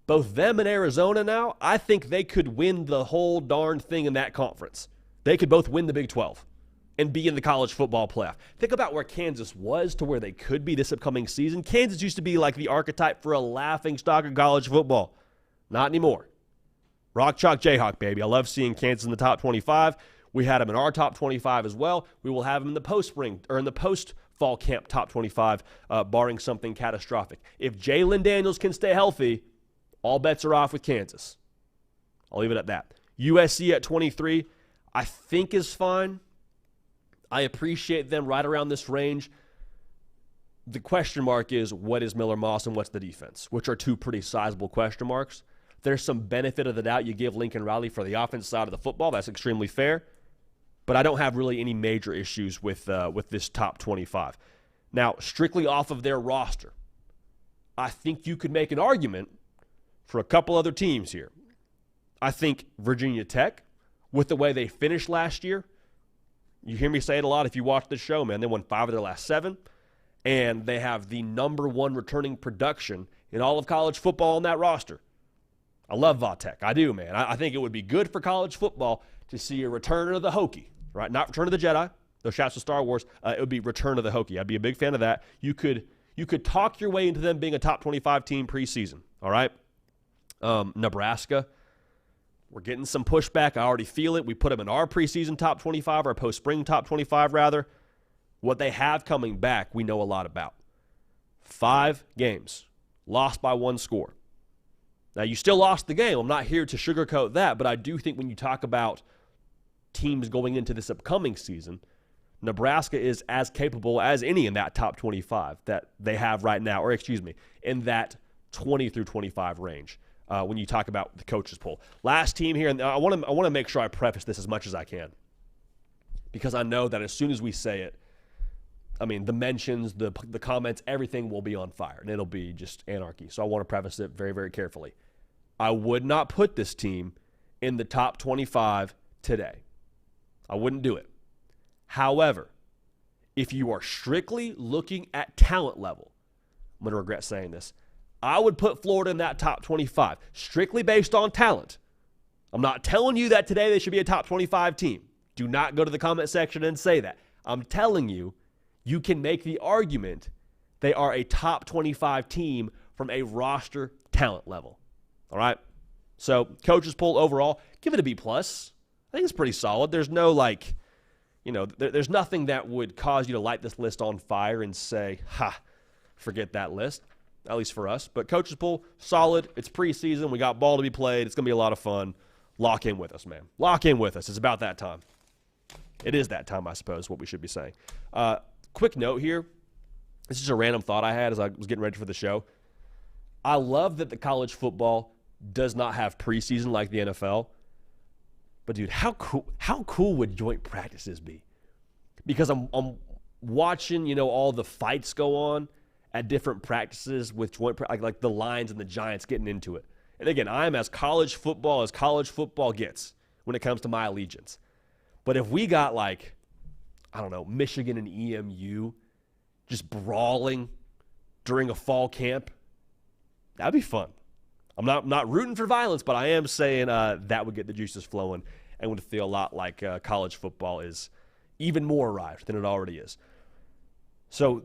both them and Arizona now, I think they could win the whole darn thing in that conference. They could both win the Big 12 and be in the college football playoff. Think about where Kansas was to where they could be this upcoming season. Kansas used to be like the archetype for a laughingstock of college football. Not anymore. Rock, chalk, Jayhawk, baby. I love seeing Kansas in the top 25. We had them in our top 25 as well. We will have them in the post-spring or in the post-fall camp top 25, barring something catastrophic. If Jalen Daniels can stay healthy, all bets are off with Kansas. I'll leave it at that. USC at 23, I think is fine. I appreciate them right around this range. The question mark is, what is Miller Moss and what's the defense, which are two pretty sizable question marks. There's some benefit of the doubt you give Lincoln Riley for the offense side of the football. That's extremely fair. But I don't have really any major issues with this top 25. Now, strictly off of their roster, I think you could make an argument for a couple other teams here. I think Virginia Tech, with the way they finished last year, you hear me say it a lot if you watch this show, man. They won 5 of their last 7, and they have the #1 returning production in all of college football on that roster. I love Va-Tech. I do, man. I think it would be good for college football to see a return of the Hokie, right? Not Return of the Jedi. Those shouts to Star Wars. It would be Return of the Hokie. I'd be a big fan of that. You could talk your way into them being a top 25 team preseason, all right? Nebraska, we're getting some pushback. I already feel it. We put them in our preseason top 25, our post-spring top 25, rather. What they have coming back, we know a lot about. 5 games, lost by 1 score. Now, you still lost the game. I'm not here to sugarcoat that, but I do think when you talk about teams going into this upcoming season, Nebraska is as capable as any in that top 25 that they have right now, or excuse me, in that 20 through 25 range when you talk about the coaches poll. Last team here, and I want to make sure I preface this as much as I can, because I know that as soon as we say it, I mean, the mentions, the comments, everything will be on fire, and it'll be just anarchy. So I want to preface it very, very carefully. I would not put this team in the top 25 today. I wouldn't do it. However, if you are strictly looking at talent level, I'm going to regret saying this, I would put Florida in that top 25, strictly based on talent. I'm not telling you that today they should be a top 25 team. Do not go to the comment section and say that. I'm telling you, you can make the argument they are a top 25 team from a roster talent level. All right? So, coaches poll overall, give it a B+. I think it's pretty solid. There's no, there's nothing that would cause you to light this list on fire and say, forget that list, at least for us. But coaches poll, solid. It's preseason. We got ball to be played. It's going to be a lot of fun. Lock in with us, man. Lock in with us. It's about that time. It is that time, I suppose, what we should be saying. Quick note here. This is a random thought I had as I was getting ready for the show. I love that the college football does not have preseason like the NFL. But, dude, how cool would joint practices be? Because I'm watching, all the fights go on at different practices with joint like the Lions and the Giants getting into it. And, again, I'm as college football gets when it comes to my allegiance. But if we got, Michigan and EMU just brawling during a fall camp, that'd be fun. I'm not rooting for violence, but I am saying that would get the juices flowing and would feel a lot like college football is even more arrived than it already is. So,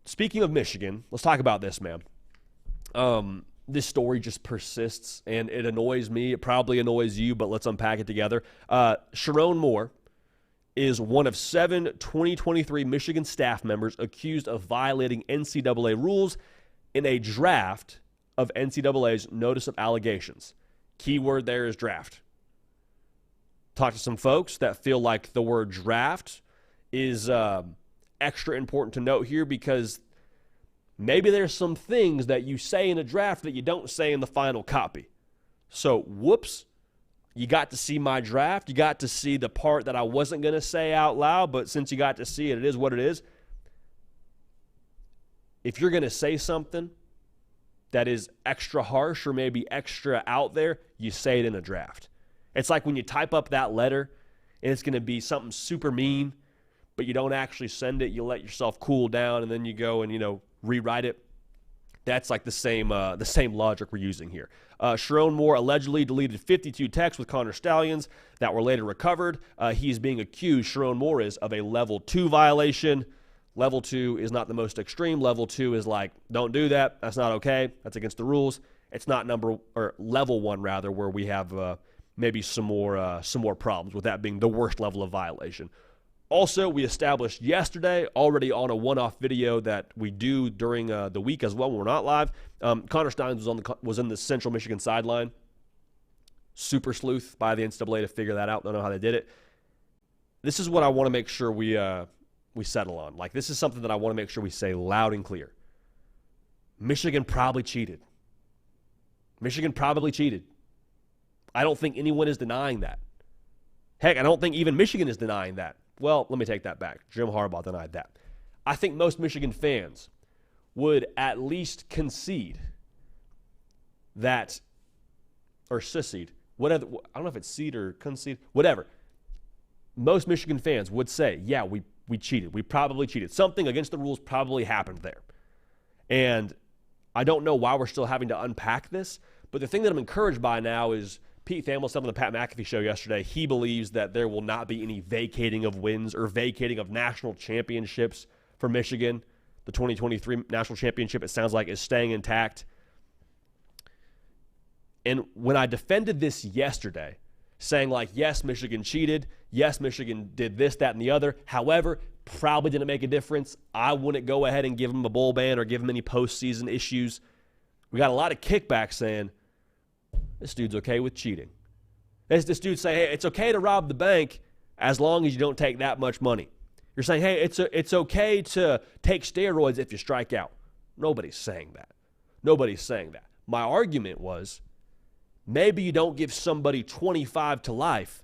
speaking of Michigan, let's talk about this, man. This story just persists, and it annoys me. It probably annoys you, but let's unpack it together. Sharon Moore is one of 7 2023 Michigan staff members accused of violating NCAA rules in a draft of NCAA's Notice of Allegations. Keyword there is draft. Talk to some folks that feel like the word draft is extra important to note here because maybe there's some things that you say in a draft that you don't say in the final copy. So, whoops, you got to see my draft. You got to see the part that I wasn't going to say out loud, but since you got to see it, it is what it is. If you're going to say something that is extra harsh or maybe extra out there, you say it in a draft. It's like when you type up that letter and it's going to be something super mean, but you don't actually send it. You let yourself cool down and then you go and, rewrite it. That's like the same logic we're using here. Sharon Moore allegedly deleted 52 texts with Connor Stallions that were later recovered. He's being accused, Sharon Moore is, of a level 2 violation. Level 2 is not the most extreme. Level 2 is like, don't do that. That's not okay. That's against the rules. It's not level 1 rather, where we have maybe some more problems with that being the worst level of violation. Also, we established yesterday, already on a one-off video that we do during the week as well when we're not live, Connor Steins was in the Central Michigan sideline. Super sleuth by the NCAA to figure that out. Don't know how they did it. This is what I want to make sure we settle on. Like, this is something that I want to make sure we say loud and clear. Michigan probably cheated. Michigan probably cheated. I don't think anyone is denying that. Heck, I don't think even Michigan is denying that. Well, let me take that back. Jim Harbaugh denied that. I think most Michigan fans would at least concede that, or secede, whatever. I don't know if it's seed or concede, whatever. Most Michigan fans would say, yeah, we cheated. We probably cheated. Something against the rules probably happened there. And I don't know why we're still having to unpack this, but the thing that I'm encouraged by now is Pete Thamel said on the Pat McAfee show yesterday, he believes that there will not be any vacating of wins or vacating of national championships for Michigan. The 2023 national championship, it sounds like, is staying intact. And when I defended this yesterday, saying like, yes, Michigan cheated. Yes, Michigan did this, that, and the other. However, probably didn't make a difference. I wouldn't go ahead and give them a bowl ban or give them any postseason issues. We got a lot of kickback saying, this dude's okay with cheating. This dude say, hey, it's okay to rob the bank as long as you don't take that much money. You're saying, hey, it's okay to take steroids if you strike out. Nobody's saying that. Nobody's saying that. My argument was, maybe you don't give somebody 25 to life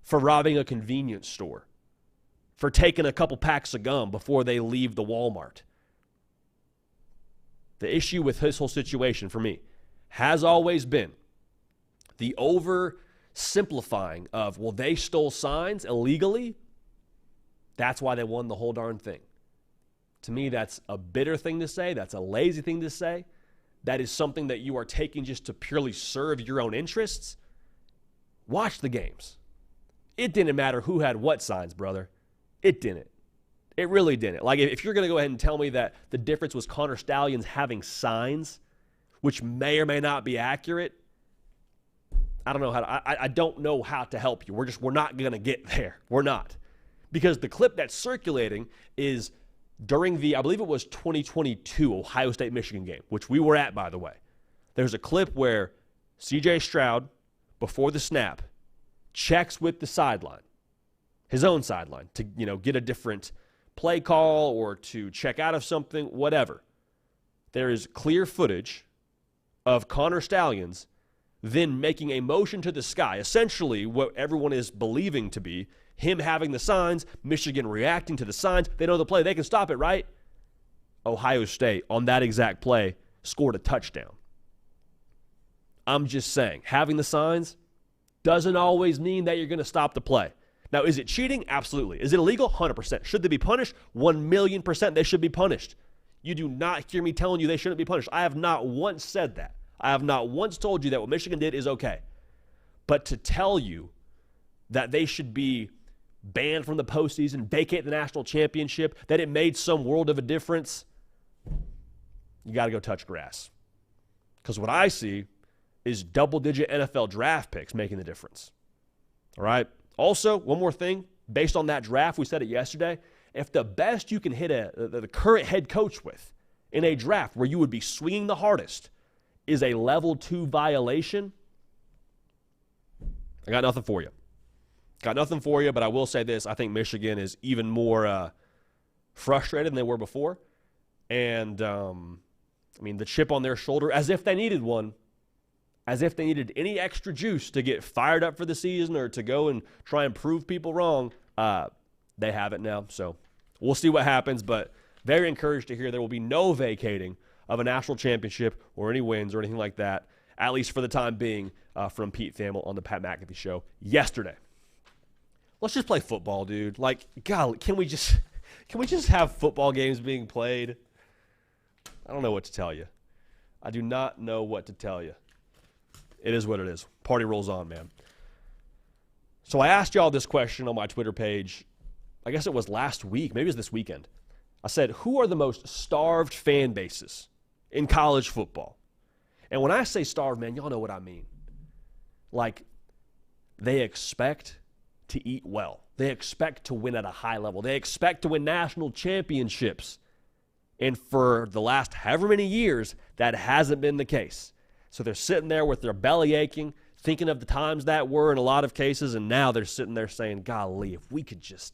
for robbing a convenience store, for taking a couple packs of gum before they leave the Walmart. The issue with this whole situation for me has always been the oversimplifying of, well, they stole signs illegally. That's why they won the whole darn thing. To me, that's a bitter thing to say. That's a lazy thing to say. That is something that you are taking just to purely serve your own interests. Watch the games. It didn't matter who had what signs, brother. It didn't. It really didn't. Like, if you're going to go ahead and tell me that the difference was Connor Stallions having signs, which may or may not be accurate, I don't know I don't know how to help you. We're not going to get there. We're not. Because the clip that's circulating is during the, I believe it was 2022 Ohio State Michigan game, which we were at, by the way. There's a clip where C.J. Stroud, before the snap, checks with the sideline, his own sideline, to get a different play call or to check out of something, whatever. There is clear footage of Connor Stallions then making a motion to the sky, essentially what everyone is believing to be him having the signs, Michigan reacting to the signs. They know the play. They can stop it, right? Ohio State, on that exact play, scored a touchdown. I'm just saying, having the signs doesn't always mean that you're going to stop the play. Now, is it cheating? Absolutely. Is it illegal? 100%. Should they be punished? 1,000,000% they should be punished. You do not hear me telling you they shouldn't be punished. I have not once said that. I have not once told you that what Michigan did is okay. But to tell you that they should be banned from the postseason, vacate the national championship, that it made some world of a difference, you got to go touch grass. Because what I see is double-digit NFL draft picks making the difference. All right? Also, one more thing, based on that draft, we said it yesterday, if the best you can hit the current head coach with in a draft where you would be swinging the hardest is a level 2 violation, I got nothing for you. Got nothing for you, but I will say this. I think Michigan is even more frustrated than they were before. And, the chip on their shoulder, as if they needed one, as if they needed any extra juice to get fired up for the season or to go and try and prove people wrong, they have it now. So we'll see what happens, but very encouraged to hear there will be no vacating of a national championship or any wins or anything like that, at least for the time being, from Pete Thamel on the Pat McAfee show yesterday. Let's just play football, dude. Like, God, can we just have football games being played? I don't know what to tell you. I do not know what to tell you. It is what it is. Party rolls on, man. So I asked y'all this question on my Twitter page. I guess it was last week. Maybe it was this weekend. I said, who are the most starved fan bases in college football? And when I say starved, man, y'all know what I mean. Like, they expect to eat well. They expect to win at a high level. They expect to win national championships. And for the last however many years, that hasn't been the case. So they're sitting there with their belly aching, thinking of the times that were in a lot of cases, and now they're sitting there saying, golly, if we could just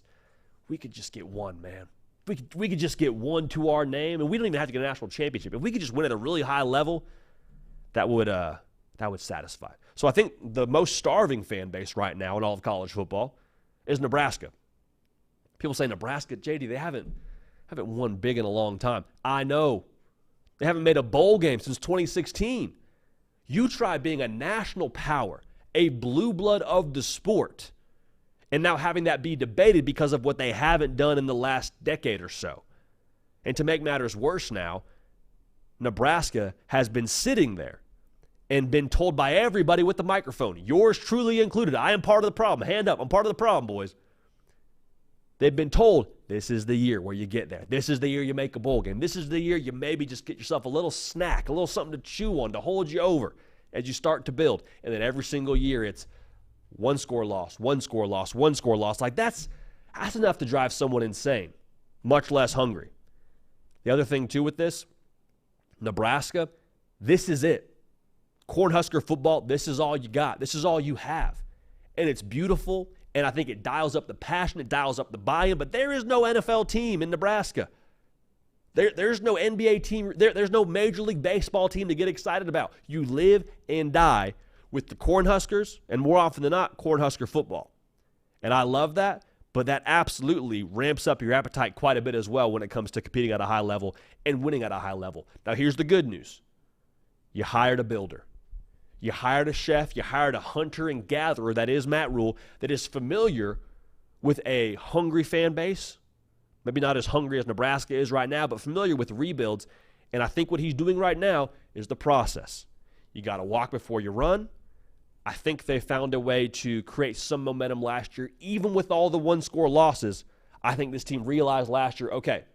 get one, man. We could just get one to our name, and we don't even have to get a national championship. If we could just win at a really high level, that would satisfy. So I think the most starving fan base right now in all of college football is Nebraska. People say Nebraska, JD, they haven't won big in a long time. I know. They haven't made a bowl game since 2016. You try being a national power, a blue blood of the sport, and now having that be debated because of what they haven't done in the last decade or so. And to make matters worse now, Nebraska has been sitting there and been told by everybody with the microphone, yours truly included, I am part of the problem. Hand up, I'm part of the problem, boys. They've been told, this is the year where you get there. This is the year you make a bowl game. This is the year you maybe just get yourself a little snack, a little something to chew on to hold you over as you start to build. And then every single year it's one score loss, one score loss, one score loss. Like that's enough to drive someone insane, much less hungry. The other thing too with this, Nebraska, this is it. Cornhusker football, this is all you got. This is all you have. And it's beautiful. And I think it dials up the passion, it dials up the buy-in, but there is no NFL team in Nebraska. There's no NBA team, there's no Major League Baseball team to get excited about. You live and die with the Cornhuskers, and more often than not, Cornhusker football. And I love that, but that absolutely ramps up your appetite quite a bit as well when it comes to competing at a high level and winning at a high level. Now, here's the good news. You hired a builder. You hired a chef, you hired a hunter and gatherer, that is Matt Rule, that is familiar with a hungry fan base. Maybe not as hungry as Nebraska is right now, but familiar with rebuilds. And I think what he's doing right now is the process. You got to walk before you run. I think they found a way to create some momentum last year, even with all the one-score losses. I think this team realized last year, okay,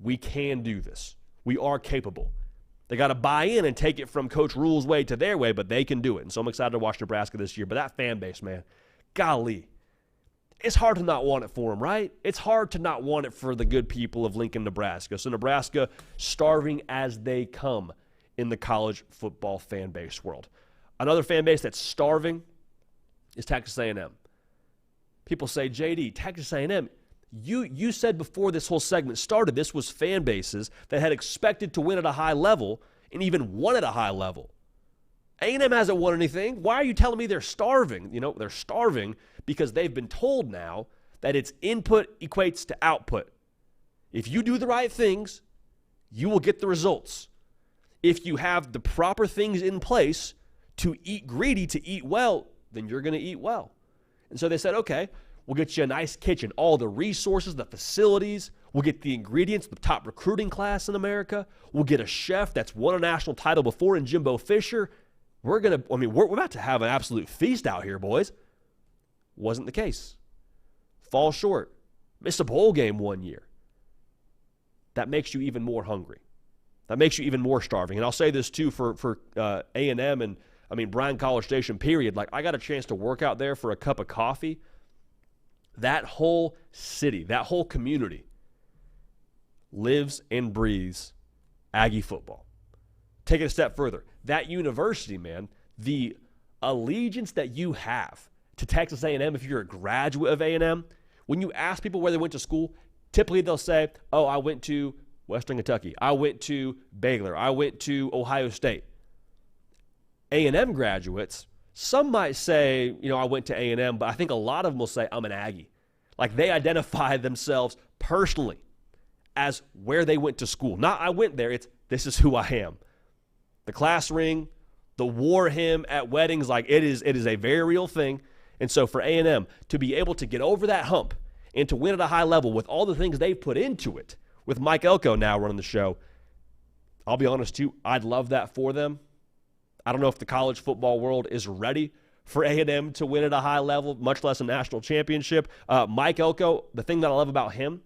we can do this. We are capable. They got to buy in and take it from Coach Rule's way to their way, but they can do it. And so I'm excited to watch Nebraska this year. But that fan base, man, golly, it's hard to not want it for them, right? It's hard to not want it for the good people of Lincoln, Nebraska. So Nebraska starving as they come in the college football fan base world. Another fan base that's starving is Texas A&M. People say, JD, Texas A&M, You said before this whole segment started, this was fan bases that had expected to win at a high level and even won at a high level. A&M hasn't won anything. Why are you telling me they're starving? You know, they're starving because they've been told now that its input equates to output. If you do the right things, you will get the results. If you have the proper things in place to eat greedy, to eat well, then you're going to eat well. And so they said, okay, we'll get you a nice kitchen, all the resources, the facilities. We'll get the ingredients, the top recruiting class in America. We'll get a chef that's won a national title before in Jimbo Fisher. We're about to have an absolute feast out here, boys. Wasn't the case. Fall short. Missed a bowl game one year. That makes you even more hungry. That makes you even more starving. And I'll say this too for A&M and, Bryan College Station, period. Like, I got a chance to work out there for a cup of coffee. That whole city, that whole community lives and breathes Aggie football. Take it a step further. That university, man, the allegiance that you have to Texas A&M, if you're a graduate of A&M, when you ask people where they went to school, typically they'll say, oh, I went to Western Kentucky. I went to Baylor. I went to Ohio State. A&M graduates, some might say, I went to A&M, but I think a lot of them will say, I'm an Aggie. Like, they identify themselves personally as where they went to school. Not I went there, it's this is who I am. The class ring, the war hymn at weddings, like it is a very real thing. And so for A&M to be able to get over that hump and to win at a high level with all the things they've put into it, with Mike Elko now running the show, I'll be honest too, I'd love that for them. I don't know if the college football world is ready for A&M to win at a high level, much less a national championship. Mike Elko, the thing that I love about him,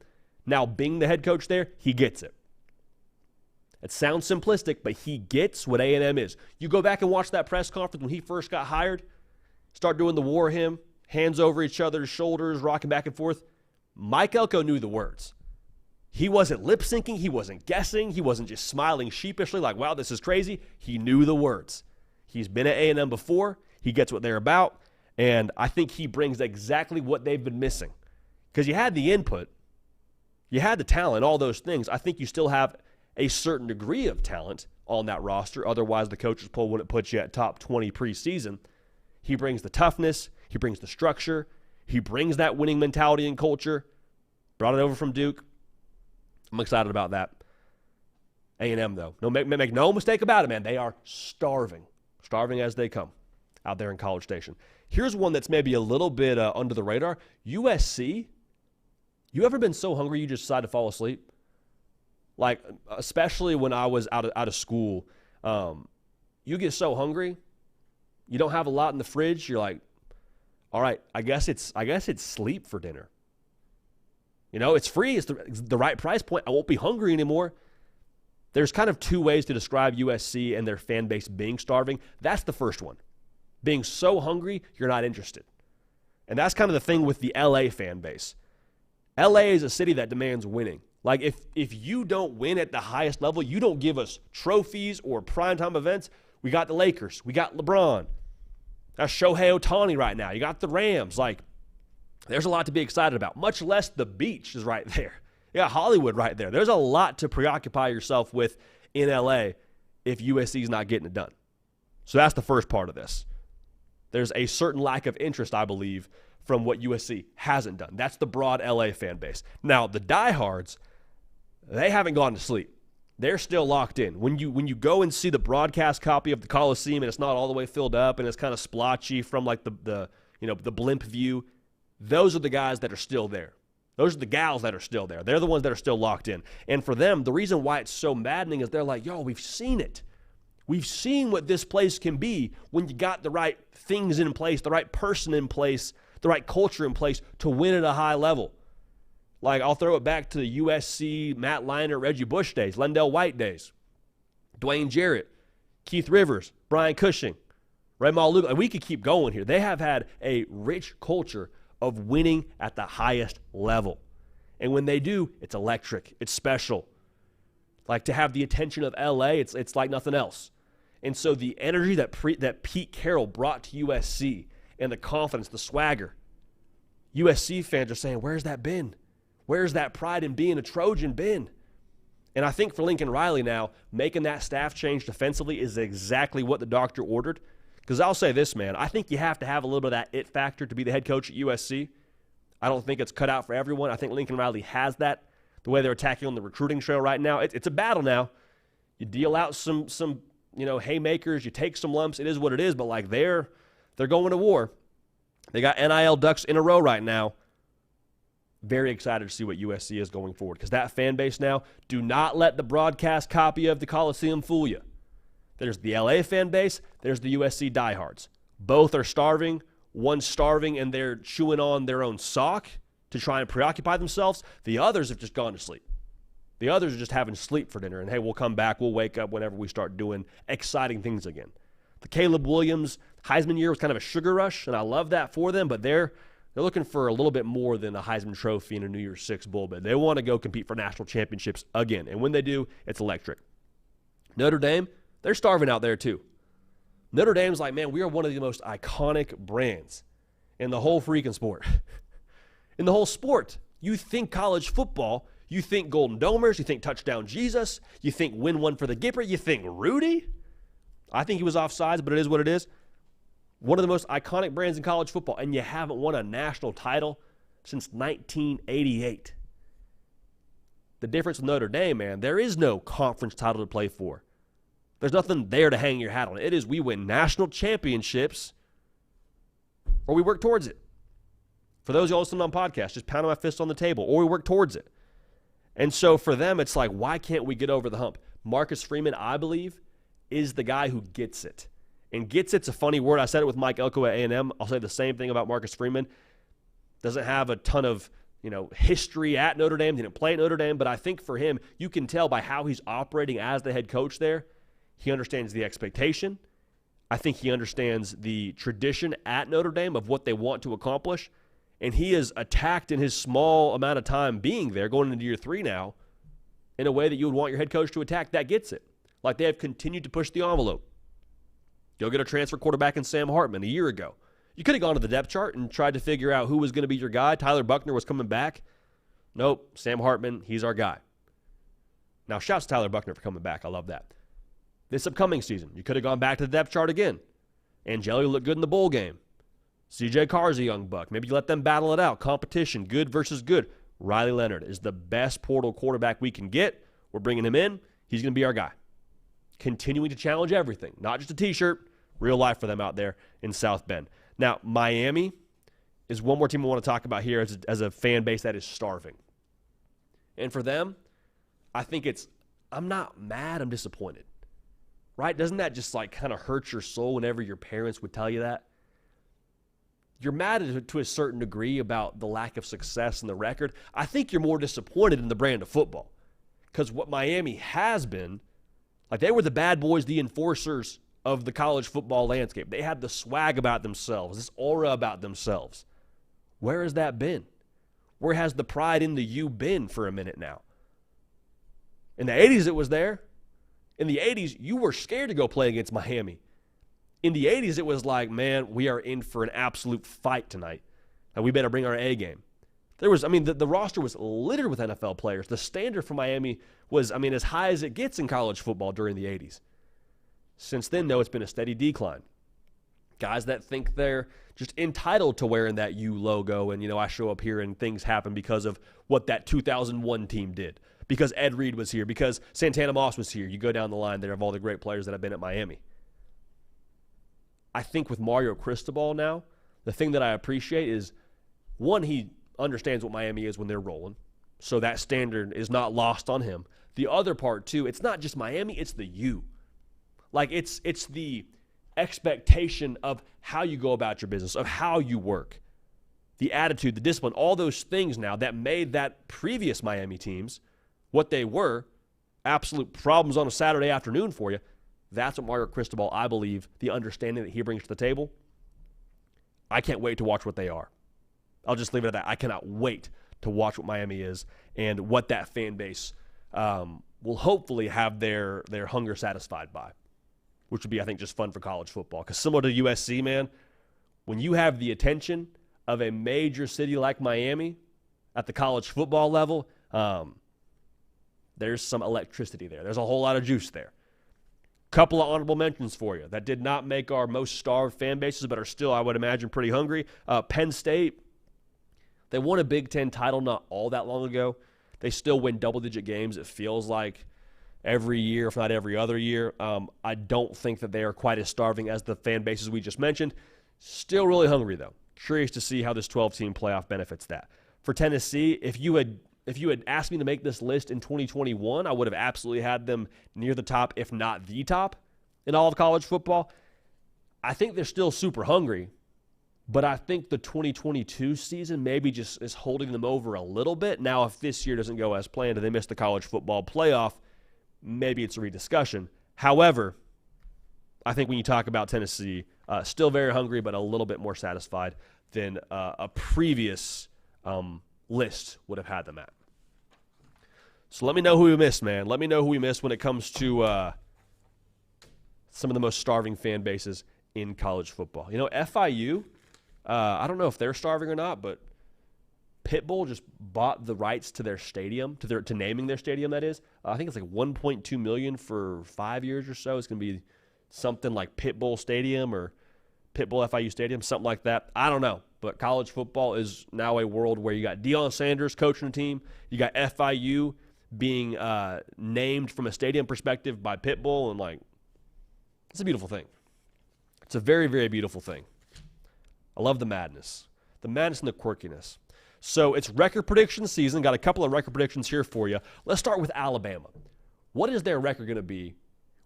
now being the head coach there, he gets it. It sounds simplistic, but he gets what A&M is. You go back and watch that press conference when he first got hired, start doing the war hymn, hands over each other's shoulders, rocking back and forth. Mike Elko knew the words. He wasn't lip syncing. He wasn't guessing. He wasn't just smiling sheepishly like, wow, this is crazy. He knew the words. He's been at A&M before. He gets what they're about. And I think he brings exactly what they've been missing. Because you had the input. You had the talent, all those things. I think you still have a certain degree of talent on that roster. Otherwise, the coaches poll wouldn't put you at top 20 preseason. He brings the toughness. He brings the structure. He brings that winning mentality and culture. Brought it over from Duke. I'm excited about that. A&M, though. Make no mistake about it, man. They are starving. Starving as they come out there in College Station. Here's one that's maybe a little bit under the radar. USC. You ever been so hungry you just decide to fall asleep? Like, especially when I was out of school, you get so hungry, you don't have a lot in the fridge. You're like, all right, I guess it's sleep for dinner. You know, it's free. It's the right price point. I won't be hungry anymore. There's kind of two ways to describe USC and their fan base being starving. That's the first one. Being so hungry, you're not interested. And that's kind of the thing with the LA fan base. LA is a city that demands winning. Like, if you don't win at the highest level, you don't give us trophies or primetime events. We got the Lakers. We got LeBron. That's Shohei Ohtani right now. You got the Rams. Like, there's a lot to be excited about, much less the beach is right there. You got Hollywood right there. There's a lot to preoccupy yourself with in LA if USC is not getting it done. So that's the first part of this. There's a certain lack of interest, I believe, from what USC hasn't done. That's the broad LA fan base. Now, the diehards, they haven't gone to sleep. They're still locked in. When you go and see the broadcast copy of the Coliseum and it's not all the way filled up and it's kind of splotchy from like the blimp view, those are the guys that are still there. Those are the gals that are still there. They're the ones that are still locked in. And for them, the reason why it's so maddening is they're like, yo, we've seen it. We've seen what this place can be when you got the right things in place, the right person in place, the right culture in place to win at a high level. Like, I'll throw it back to the USC, Matt Leinart, Reggie Bush days, Lendell White days, Dwayne Jarrett, Keith Rivers, Brian Cushing, Ray Maluga. We could keep going here. They have had a rich culture of winning at the highest level. And when they do, it's electric. It's special. Like, to have the attention of LA, it's like nothing else. And so the energy that Pete Carroll brought to USC and the confidence, the swagger, USC fans are saying, where's that been? Where's that pride in being a Trojan been? And I think for Lincoln Riley now, making that staff change defensively is exactly what the doctor ordered. Because I'll say this, man, I think you have to have a little bit of that it factor to be the head coach at USC. I don't think it's cut out for everyone. I think Lincoln Riley has that, the way they're attacking on the recruiting trail right now. It's a battle now. You deal out some haymakers, you take some lumps. It is what it is, but like they're going to war. They got NIL ducks in a row right now. Very excited to see what USC is going forward, because that fan base now, do not let the broadcast copy of the Coliseum fool you. There's the LA fan base, there's the USC diehards. Both are starving. One's starving and they're chewing on their own sock to try and preoccupy themselves. The others have just gone to sleep. The others are just having sleep for dinner, and hey, we'll come back, we'll wake up whenever we start doing exciting things again. The Caleb Williams Heisman year was kind of a sugar rush, and I love that for them, but they're looking for a little bit more than a Heisman Trophy and a New Year's Six bowl bid. They want to go compete for national championships again, and when they do, it's electric. Notre Dame, they're starving out there too. Notre Dame's like, man, we are one of the most iconic brands in the whole freaking sport. In the whole sport. You think college football, you think Golden Domers, you think Touchdown Jesus, you think Win One for the Gipper, you think Rudy. I think he was offsides, but it is what it is. One of the most iconic brands in college football, and you haven't won a national title since 1988. The difference with Notre Dame, man, there is no conference title to play for. There's nothing there to hang your hat on. It is we win national championships or we work towards it. For those of y'all listening on podcasts, just pounding my fist on the table, or we work towards it. And so for them, it's like, why can't we get over the hump? Marcus Freeman, I believe, is the guy who gets it. And gets it's a funny word. I said it with Mike Elko at A&M. I'll say the same thing about Marcus Freeman. Doesn't have a ton of history at Notre Dame. Didn't play at Notre Dame. But I think for him, you can tell by how he's operating as the head coach there, he understands the expectation. I think he understands the tradition at Notre Dame of what they want to accomplish. And he is attacked in his small amount of time being there, going into year 3 now, in a way that you would want your head coach to attack. That gets it. Like they have continued to push the envelope. Go get a transfer quarterback in Sam Hartman a year ago. You could have gone to the depth chart and tried to figure out who was going to be your guy. Tyler Buckner was coming back. Nope, Sam Hartman, he's our guy. Now, shouts to Tyler Buckner for coming back. I love that. This upcoming season, you could have gone back to the depth chart again. Angeli looked good in the bowl game. C.J. Carr's a young buck. Maybe you let them battle it out. Competition, good versus good. Riley Leonard is the best portal quarterback we can get. We're bringing him in. He's going to be our guy. Continuing to challenge everything, not just a T-shirt, real life for them out there in South Bend. Now, Miami is one more team I want to talk about here as a fan base that is starving. And for them, I think I'm not mad, I'm disappointed. Right? Doesn't that just kind of hurt your soul whenever your parents would tell you that? You're mad to a certain degree about the lack of success in the record. I think you're more disappointed in the brand of football. Because what Miami has been, they were the bad boys, the enforcers of the college football landscape. They had the swag about themselves, this aura about themselves. Where has that been? Where has the pride in the U been for a minute now? In the 80s, it was there. In the 80s, you were scared to go play against Miami. In the 80s, it was like, man, we are in for an absolute fight tonight, and we better bring our A game. There was, the roster was littered with NFL players. The standard for Miami was, as high as it gets in college football during the 80s. Since then, though, it's been a steady decline. Guys that think they're just entitled to wearing that U logo, and, I show up here and things happen because of what that 2001 team did, because Ed Reed was here, because Santana Moss was here. You go down the line there of all the great players that have been at Miami. I think with Mario Cristobal now, the thing that I appreciate is, one, he understands what Miami is when they're rolling, so that standard is not lost on him. The other part, too, it's not just Miami, it's the U. It's the expectation of how you go about your business, of how you work, the attitude, the discipline, all those things now that made that previous Miami teams what they were, absolute problems on a Saturday afternoon for you. That's what Mario Cristobal, I believe, the understanding that he brings to the table. I can't wait to watch what they are. I'll just leave it at that. I cannot wait to watch what Miami is and what that fan base will hopefully have their hunger satisfied by, which would be, I think, just fun for college football. Because similar to USC, man, when you have the attention of a major city like Miami at the college football level, there's some electricity there. There's a whole lot of juice there. Couple of honorable mentions for you that did not make our most starved fan bases, but are still, I would imagine, pretty hungry. Penn State, they won a Big Ten title not all that long ago. They still win double-digit games, it feels like, every year, if not every other year. I don't think that they are quite as starving as the fan bases we just mentioned. Still really hungry, though. Curious to see how this 12-team playoff benefits that. For Tennessee, if you had asked me to make this list in 2021, I would have absolutely had them near the top, if not the top, in all of college football. I think they're still super hungry, but I think the 2022 season maybe just is holding them over a little bit. Now, if this year doesn't go as planned and they miss the college football playoff, maybe it's a rediscussion. However, I think when you talk about Tennessee, still very hungry, but a little bit more satisfied than a previous list would have had them at. So let me know who we missed, man. Let me know who we missed when it comes to some of the most starving fan bases in college football. FIU, I don't know if they're starving or not, but Pitbull just bought the rights to their stadium, to naming their stadium, that is. I think it's like $1.2 million for 5 years or so. It's going to be something like Pitbull Stadium or Pitbull FIU Stadium, something like that. I don't know. But college football is now a world where you got Deion Sanders coaching the team. You got FIU being named from a stadium perspective by Pitbull. And, it's a beautiful thing. It's a very, very beautiful thing. I love the madness. The madness and the quirkiness. So it's record prediction season. Got a couple of record predictions here for you. Let's start with Alabama. What is their record going to be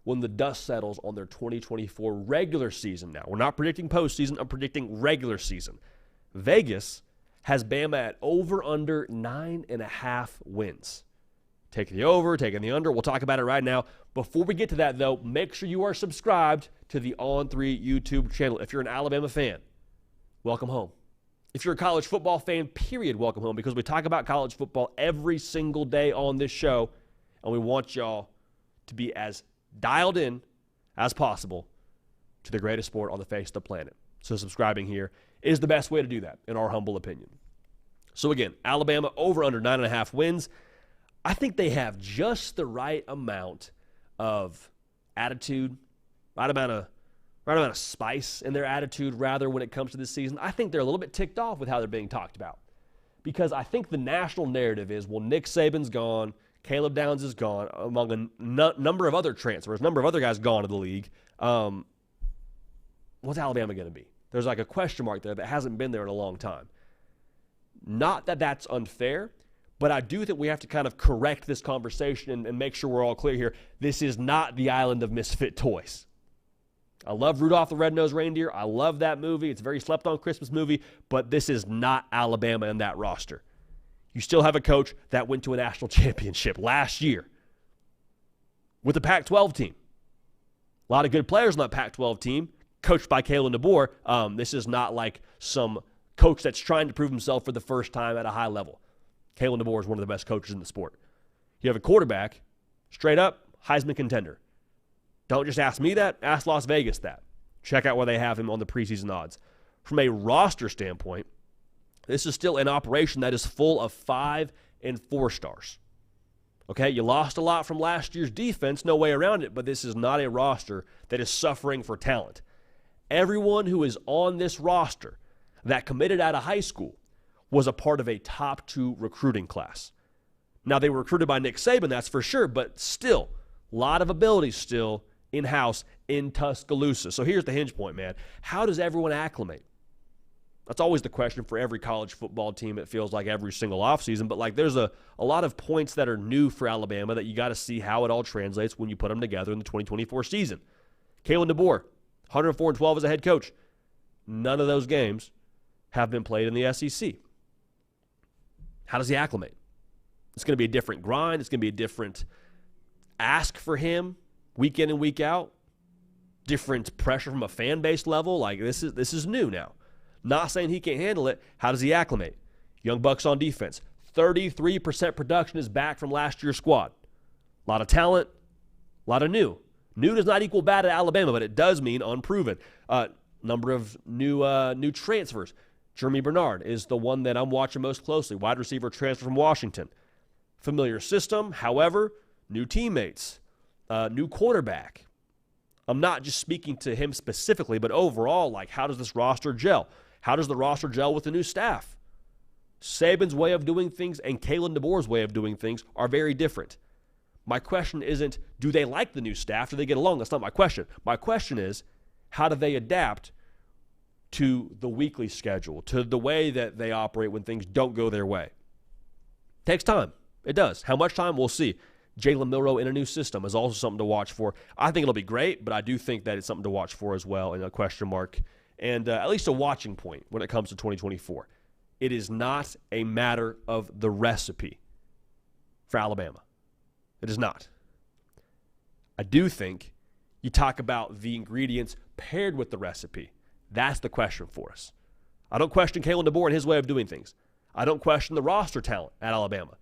when the dust settles on their 2024 regular season now? We're not predicting postseason. I'm predicting regular season. Vegas has Bama at over-under 9.5 wins. Taking the over, taking the under. We'll talk about it right now. Before we get to that, though, make sure you are subscribed to the On3 YouTube channel. If you're an Alabama fan, welcome home. If you're a college football fan, period, welcome home, because we talk about college football every single day on this show, and we want y'all to be as dialed in as possible to the greatest sport on the face of the planet. So subscribing here is the best way to do that, in our humble opinion. So again, Alabama over under 9.5 wins. I think they have just the right amount of attitude, right amount of spice in their attitude, rather, when it comes to this season. I think they're a little bit ticked off with how they're being talked about, because I think the national narrative is, well, Nick Saban's gone, Caleb Downs is gone, among a number of other transfers, a number of other guys gone to the league. What's Alabama going to be? There's like a question mark there that hasn't been there in a long time. Not that that's unfair, but I do think we have to kind of correct this conversation and make sure we're all clear here. This is not the island of misfit toys. I love Rudolph the Red-Nosed Reindeer. I love that movie. It's a very slept-on Christmas movie, but this is not Alabama in that roster. You still have a coach that went to a national championship last year with the Pac-12 team. A lot of good players on that Pac-12 team, coached by Kalen DeBoer. This is not like some coach that's trying to prove himself for the first time at a high level. Kalen DeBoer is one of the best coaches in the sport. You have a quarterback, straight up, Heisman contender. Don't just ask me that, ask Las Vegas that. Check out where they have him on the preseason odds. From a roster standpoint, this is still an operation that is full of 5 and 4 stars. Okay, you lost a lot from last year's defense, no way around it, but this is not a roster that is suffering for talent. Everyone who is on this roster that committed out of high school was a part of a top 2 recruiting class. Now, they were recruited by Nick Saban, that's for sure, but still, a lot of ability still in-house in Tuscaloosa. So here's the hinge point, man. How does everyone acclimate? That's always the question for every college football team, it feels like, every single offseason. But, like, there's a lot of points that are new for Alabama that you got to see how it all translates when you put them together in the 2024 season. Kalen DeBoer, 104-12 as a head coach. None of those games have been played in the SEC. How does he acclimate? It's going to be a different grind. It's going to be a different ask for him week in and week out. Different pressure from a fan base level. Like, this is new now. Not saying he can't handle it. How does he acclimate? Young Bucks on defense. 33% production is back from last year's squad. A lot of talent, a lot of new. New does not equal bad at Alabama, but it does mean unproven. Number of new transfers. Jeremy Bernard is the one that I'm watching most closely. Wide receiver transfer from Washington. Familiar system, however, new teammates, new quarterback. I'm not just speaking to him specifically, but overall, like, how does this roster gel? How does the roster gel with the new staff? Saban's way of doing things and Kalen DeBoer's way of doing things are very different. My question isn't, do they like the new staff? Do they get along? That's not my question. My question is, how do they adapt to the weekly schedule, to the way that they operate when things don't go their way? Takes time. It does. How much time? We'll see. Jalen Milroe in a new system is also something to watch for. I think it'll be great, but I do think that it's something to watch for as well, and a question mark, and at least a watching point when it comes to 2024. It is not a matter of the recipe for Alabama. It is not. I do think you talk about the ingredients paired with the recipe. That's the question for us. I don't question Kalen DeBoer and his way of doing things. I don't question the roster talent at Alabama.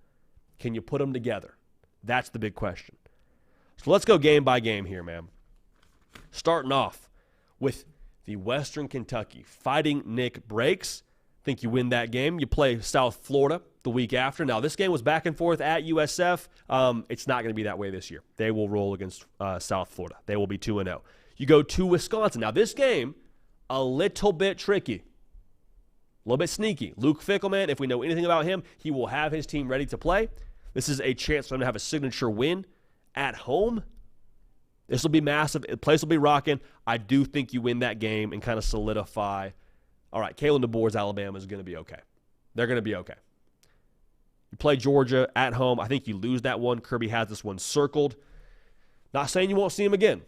Can you put them together? That's the big question. So let's go game by game here, man. Starting off with the Western Kentucky Fighting Nick Breaks. I think you win that game. You play South Florida the week after. Now, this game was back and forth at USF. It's not going to be that way this year. They will roll against South Florida. They will be 2-0. You go to Wisconsin. Now, this game, a little bit tricky. A little bit sneaky. Luke Fickleman, if we know anything about him, he will have his team ready to play. This is a chance for them to have a signature win at home. This will be massive. The place will be rocking. I do think you win that game and kind of solidify. All right, Kalen DeBoer's Alabama is going to be okay. They're going to be okay. You play Georgia at home. I think you lose that one. Kirby has this one circled. Not saying you won't see him again.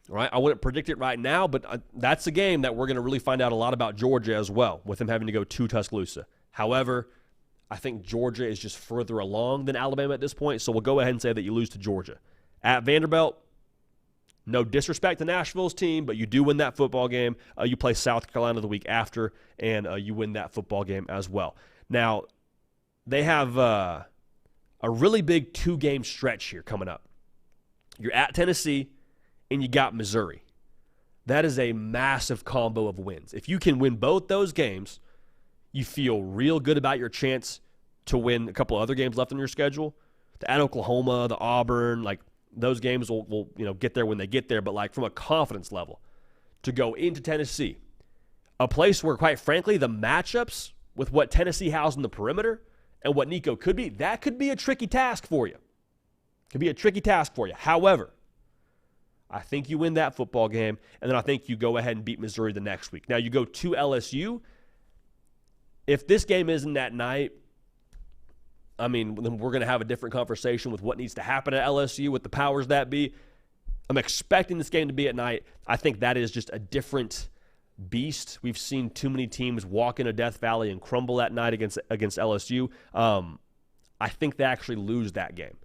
All right, I wouldn't predict it right now, but that's a game that we're going to really find out a lot about Georgia as well, with him having to go to Tuscaloosa. However, I think Georgia is just further along than Alabama at this point, so we'll go ahead and say that you lose to Georgia. At Vanderbilt, no disrespect to Nashville's team, but you do win that football game. You play South Carolina the week after, and you win that football game as well. Now, they have a really big 2-game stretch here coming up. You're at Tennessee, and you got Missouri. That is a massive combo of wins. If you can win both those games, you feel real good about your chance to win a couple other games left on your schedule. At Oklahoma, the Auburn, like those games will get there when they get there, but like from a confidence level, to go into Tennessee, a place where, quite frankly, the matchups with what Tennessee has on the perimeter and what Nico could be, that could be a tricky task for you. Could be a tricky task for you. However, I think you win that football game, and then I think you go ahead and beat Missouri the next week. Now, you go to LSU. If this game isn't at night, I mean, then we're going to have a different conversation with what needs to happen at LSU with the powers that be. I'm expecting this game to be at night. I think that is just a different beast. We've seen too many teams walk into Death Valley and crumble at night against LSU. I think they actually lose that game.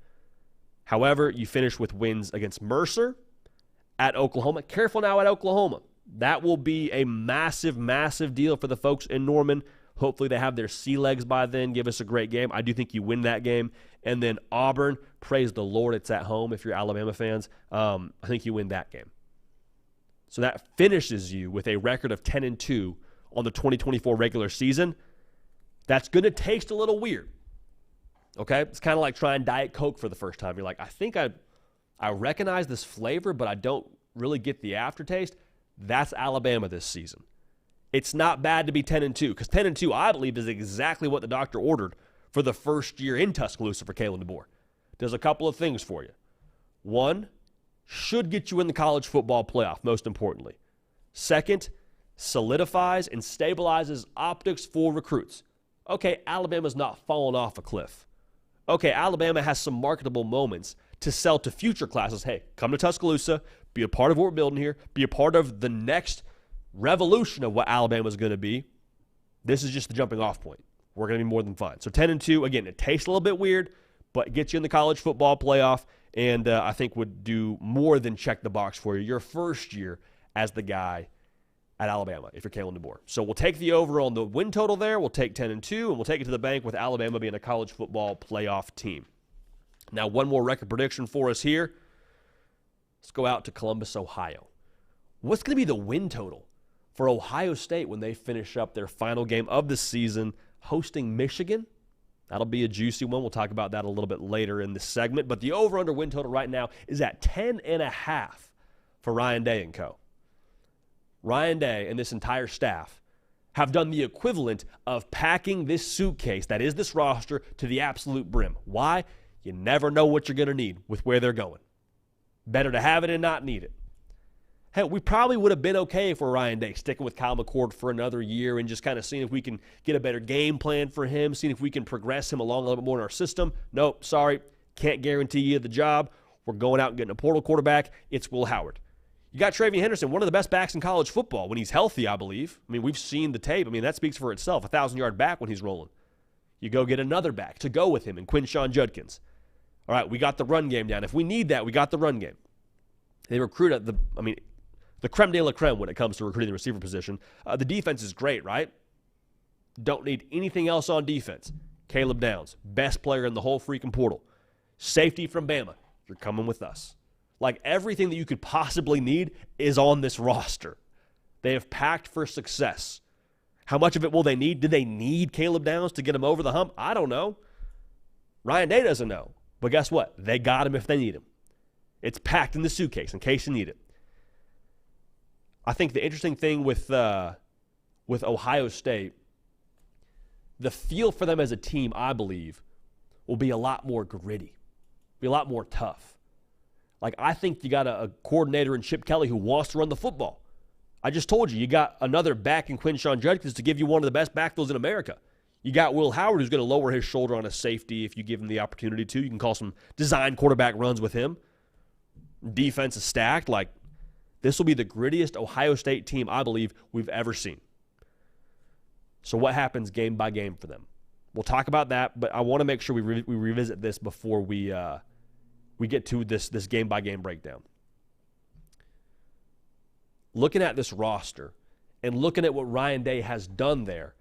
However, you finish with wins against Mercer, at Oklahoma. Careful now at Oklahoma. That will be a massive, massive deal for the folks in Norman. Hopefully they have their sea legs by then. Give us a great game. I do think you win that game. And then Auburn, praise the Lord, it's at home if you're Alabama fans. I think you win that game. So that finishes you with a record of 10-2 on the 2024 regular season. That's going to taste a little weird. Okay? It's kind of like trying Diet Coke for the first time. You're like, I think I recognize this flavor, but I don't really get the aftertaste. That's Alabama this season. It's not bad to be 10-2, because 10-2, I believe, is exactly what the doctor ordered for the first year in Tuscaloosa for Kalen DeBoer. Does a couple of things for you. One, should get you in the college football playoff, most importantly. Second, solidifies and stabilizes optics for recruits. Okay, Alabama's not falling off a cliff. Okay, Alabama has some marketable moments to sell to future classes. Hey, come to Tuscaloosa, be a part of what we're building here, be a part of the next revolution of what Alabama's going to be. This is just the jumping off point. We're going to be more than fine. So 10-2, again, it tastes a little bit weird, but gets you in the college football playoff, and I think would do more than check the box for you your first year as the guy at Alabama, if you're Kalen DeBoer. So we'll take the over on the win total there. We'll take 10-2, and we'll take it to the bank with Alabama being a college football playoff team. Now, one more record prediction for us here. Let's go out to Columbus, Ohio. What's going to be the win total for Ohio State when they finish up their final game of the season hosting Michigan? That'll be a juicy one. We'll talk about that a little bit later in this segment. But the over-under win total right now is at 10.5 for Ryan Day and co. Ryan Day and this entire staff have done the equivalent of packing this suitcase that is this roster to the absolute brim. Why? You never know what you're going to need with where they're going. Better to have it and not need it. Hey, we probably would have been okay for Ryan Day sticking with Kyle McCord for another year and just kind of seeing if we can get a better game plan for him, seeing if we can progress him along a little bit more in our system. Nope, sorry, can't guarantee you the job. We're going out and getting a portal quarterback. It's Will Howard. You got Travion Henderson, one of the best backs in college football when he's healthy, I believe. I mean, we've seen the tape. I mean, that speaks for itself, 1,000-yard back when he's rolling. You go get another back to go with him in Quinshon Judkins. All right, we got the run game down. If we need that, we got the run game. They recruit at the creme de la creme when it comes to recruiting the receiver position. The defense is great, right? Don't need anything else on defense. Caleb Downs, best player in the whole freaking portal. Safety from Bama. You're coming with us. Like, everything that you could possibly need is on this roster. They have packed for success. How much of it will they need? Do they need Caleb Downs to get him over the hump? I don't know. Ryan Day doesn't know. But guess what? They got him if they need him. It's packed in the suitcase in case you need it. I think the interesting thing with Ohio State, the feel for them as a team, I believe, will be a lot more gritty, be a lot more tough. Like, I think you got a coordinator in Chip Kelly who wants to run the football. I just told you got another back in Quinshon Judkins to give you one of the best backfields in America. You got Will Howard, who's going to lower his shoulder on a safety if you give him the opportunity to. You can call some design quarterback runs with him. Defense is stacked. Like, this will be the grittiest Ohio State team, I believe, we've ever seen. So what happens game by game for them? We'll talk about that, but I want to make sure we revisit this before we get to this game by game breakdown. Looking at this roster and looking at what Ryan Day has done there,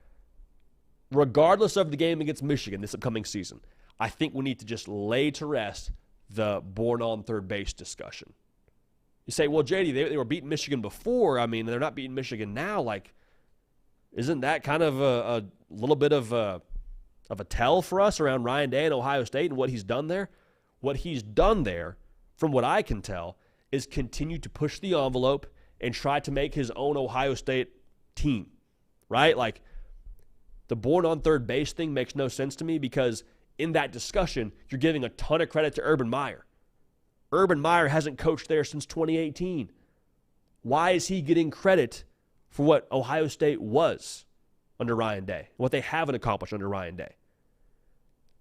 regardless of the game against Michigan this upcoming season, I think we need to just lay to rest the born on third base discussion. You say, well, JD, they were beating Michigan before. I mean, they're not beating Michigan now. Like, isn't that kind of a little bit of a tell for us around Ryan Day and Ohio State and what he's done there? What he's done there, from what I can tell, is continue to push the envelope and try to make his own Ohio State team, right? Like, the born on third base thing makes no sense to me because in that discussion, you're giving a ton of credit to Urban Meyer. Urban Meyer hasn't coached there since 2018. Why is he getting credit for what Ohio State was under Ryan Day, what they haven't accomplished under Ryan Day?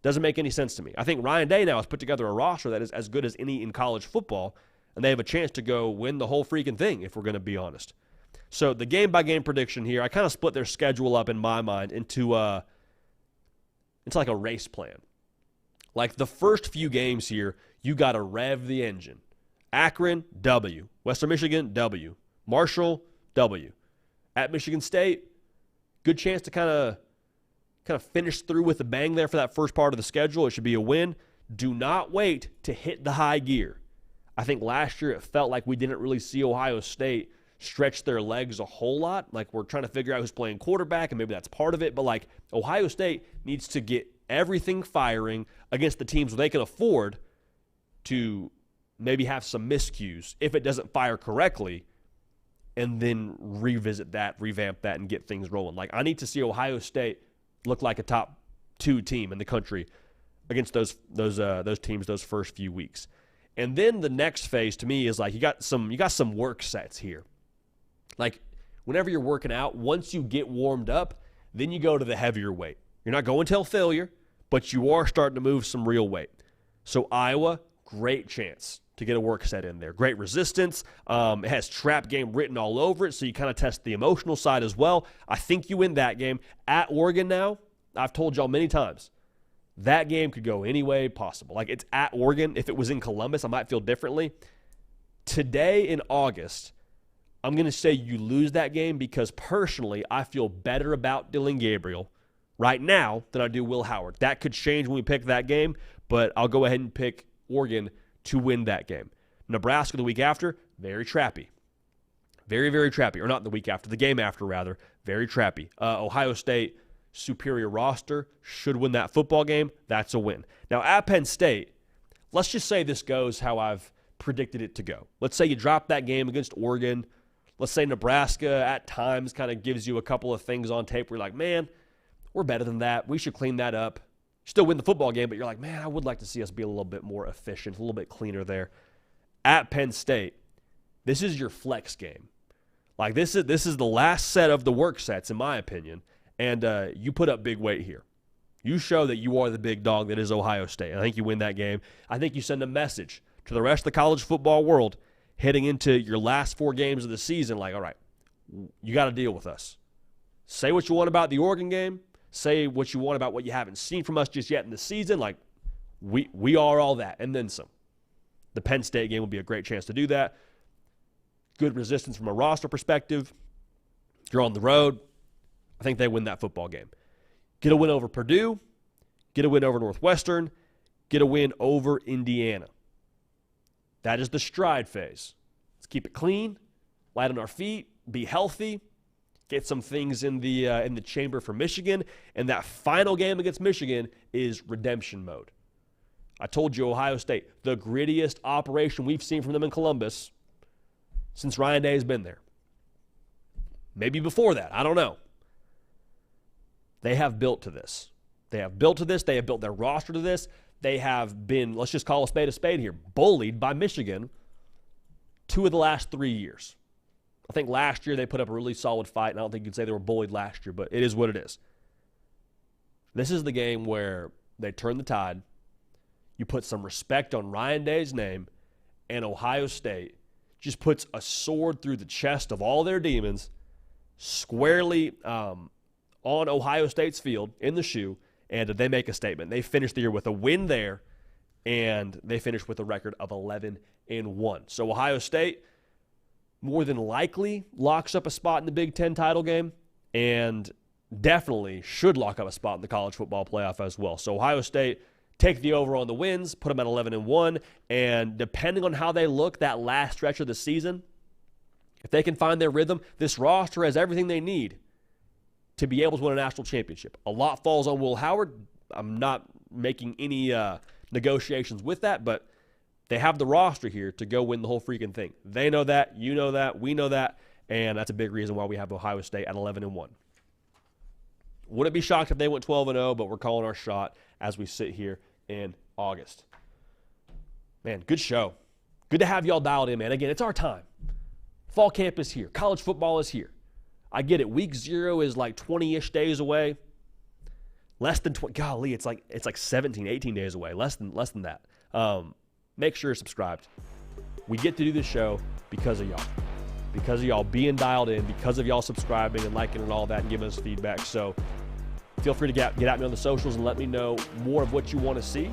Doesn't make any sense to me. I think Ryan Day now has put together a roster that is as good as any in college football, and they have a chance to go win the whole freaking thing, if we're going to be honest. So the game-by-game prediction here, I kind of split their schedule up in my mind into it's like a race plan. Like, the first few games here, you got to rev the engine. Akron, W. Western Michigan, W. Marshall, W. At Michigan State, good chance to kind of finish through with a bang there for that first part of the schedule. It should be a win. Do not wait to hit the high gear. I think last year it felt like we didn't really see Ohio State stretch their legs a whole lot. Like, we're trying to figure out who's playing quarterback, and maybe that's part of it. But, like, Ohio State needs to get everything firing against the teams where they can afford to maybe have some miscues if it doesn't fire correctly, and then revisit that, revamp that, and get things rolling. Like, I need to see Ohio State look like a top 2 team in the country against those teams those first few weeks. And then the next phase to me is like you got some work sets here. Like, whenever you're working out, once you get warmed up, then you go to the heavier weight. You're not going till failure, but you are starting to move some real weight. So Iowa, great chance to get a work set in there. Great resistance. It has trap game written all over it, so you kind of test the emotional side as well. I think you win that game. At Oregon now, I've told y'all many times, that game could go any way possible. Like, it's at Oregon. If it was in Columbus, I might feel differently. Today in August, I'm going to say you lose that game because personally I feel better about Dylan Gabriel right now than I do Will Howard. That could change when we pick that game, but I'll go ahead and pick Oregon to win that game. Nebraska the week after, very trappy. Very, very trappy. Or not the week after, the game after, rather. Very trappy. Ohio State, superior roster, should win that football game. That's a win. Now, at Penn State, let's just say this goes how I've predicted it to go. Let's say you drop that game against Oregon. Let's say Nebraska at times kind of gives you a couple of things on tape where you're like, man, we're better than that. We should clean that up. Still win the football game, but you're like, man, I would like to see us be a little bit more efficient, a little bit cleaner there. At Penn State, this is your flex game. Like, this is the last set of the work sets, in my opinion, and you put up big weight here. You show that you are the big dog that is Ohio State. I think you win that game. I think you send a message to the rest of the college football world heading into your last 4 games of the season, like, all right, you got to deal with us. Say what you want about the Oregon game. Say what you want about what you haven't seen from us just yet in the season. Like, we are all that, and then some. The Penn State game will be a great chance to do that. Good resistance from a roster perspective. You're on the road. I think they win that football game. Get a win over Purdue. Get a win over Northwestern. Get a win over Indiana. That is the stride phase. Let's keep it clean, light on our feet, be healthy, get some things in the chamber for Michigan, and that final game against Michigan is redemption mode. I told you Ohio State, the grittiest operation we've seen from them in Columbus since Ryan Day has been there. Maybe before that, I don't know. They have built to this. They have built to this. They have built their roster to this. They have been, let's just call a spade here, bullied by Michigan 2 of the last 3 years. I think last year they put up a really solid fight, and I don't think you could say they were bullied last year, but it is what it is. This is the game where they turn the tide, you put some respect on Ryan Day's name, and Ohio State just puts a sword through the chest of all their demons squarely on Ohio State's field in the shoe, and they make a statement. They finish the year with a win there, and they finish with a record of 11-1. So Ohio State more than likely locks up a spot in the Big Ten title game, and definitely should lock up a spot in the college football playoff as well. So Ohio State take the over on the wins, put them at 11-1, and depending on how they look that last stretch of the season, if they can find their rhythm, this roster has everything they need to be able to win a national championship. A lot falls on Will Howard. I'm not making any negotiations with that, but they have the roster here to go win the whole freaking thing. They know that, you know that, we know that, and that's a big reason why we have Ohio State at 11-1. Wouldn't be shocked if they went 12-0, but we're calling our shot as we sit here in August. Man, good show. Good to have y'all dialed in, man. Again, it's our time. Fall camp is here. College football is here. I get it. Week 0 is like 20-ish days away. Less than 20. Golly, it's like 17, 18 days away. Less than that. Make sure you're subscribed. We get to do this show because of y'all. Because of y'all being dialed in, because of y'all subscribing and liking and all that and giving us feedback. So feel free to get at me on the socials and let me know more of what you want to see.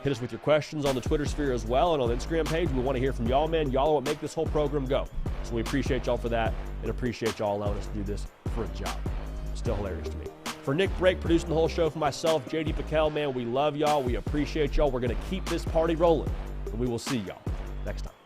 Hit us with your questions on the Twitter sphere as well and on the Instagram page. We want to hear from y'all, man. Y'all are what make this whole program go. So we appreciate y'all for that and appreciate y'all allowing us to do this for a job. Still hilarious to me. For Nick Brake, producing the whole show for myself, JD Piquel, man, we love y'all. We appreciate y'all. We're going to keep this party rolling, and we will see y'all next time.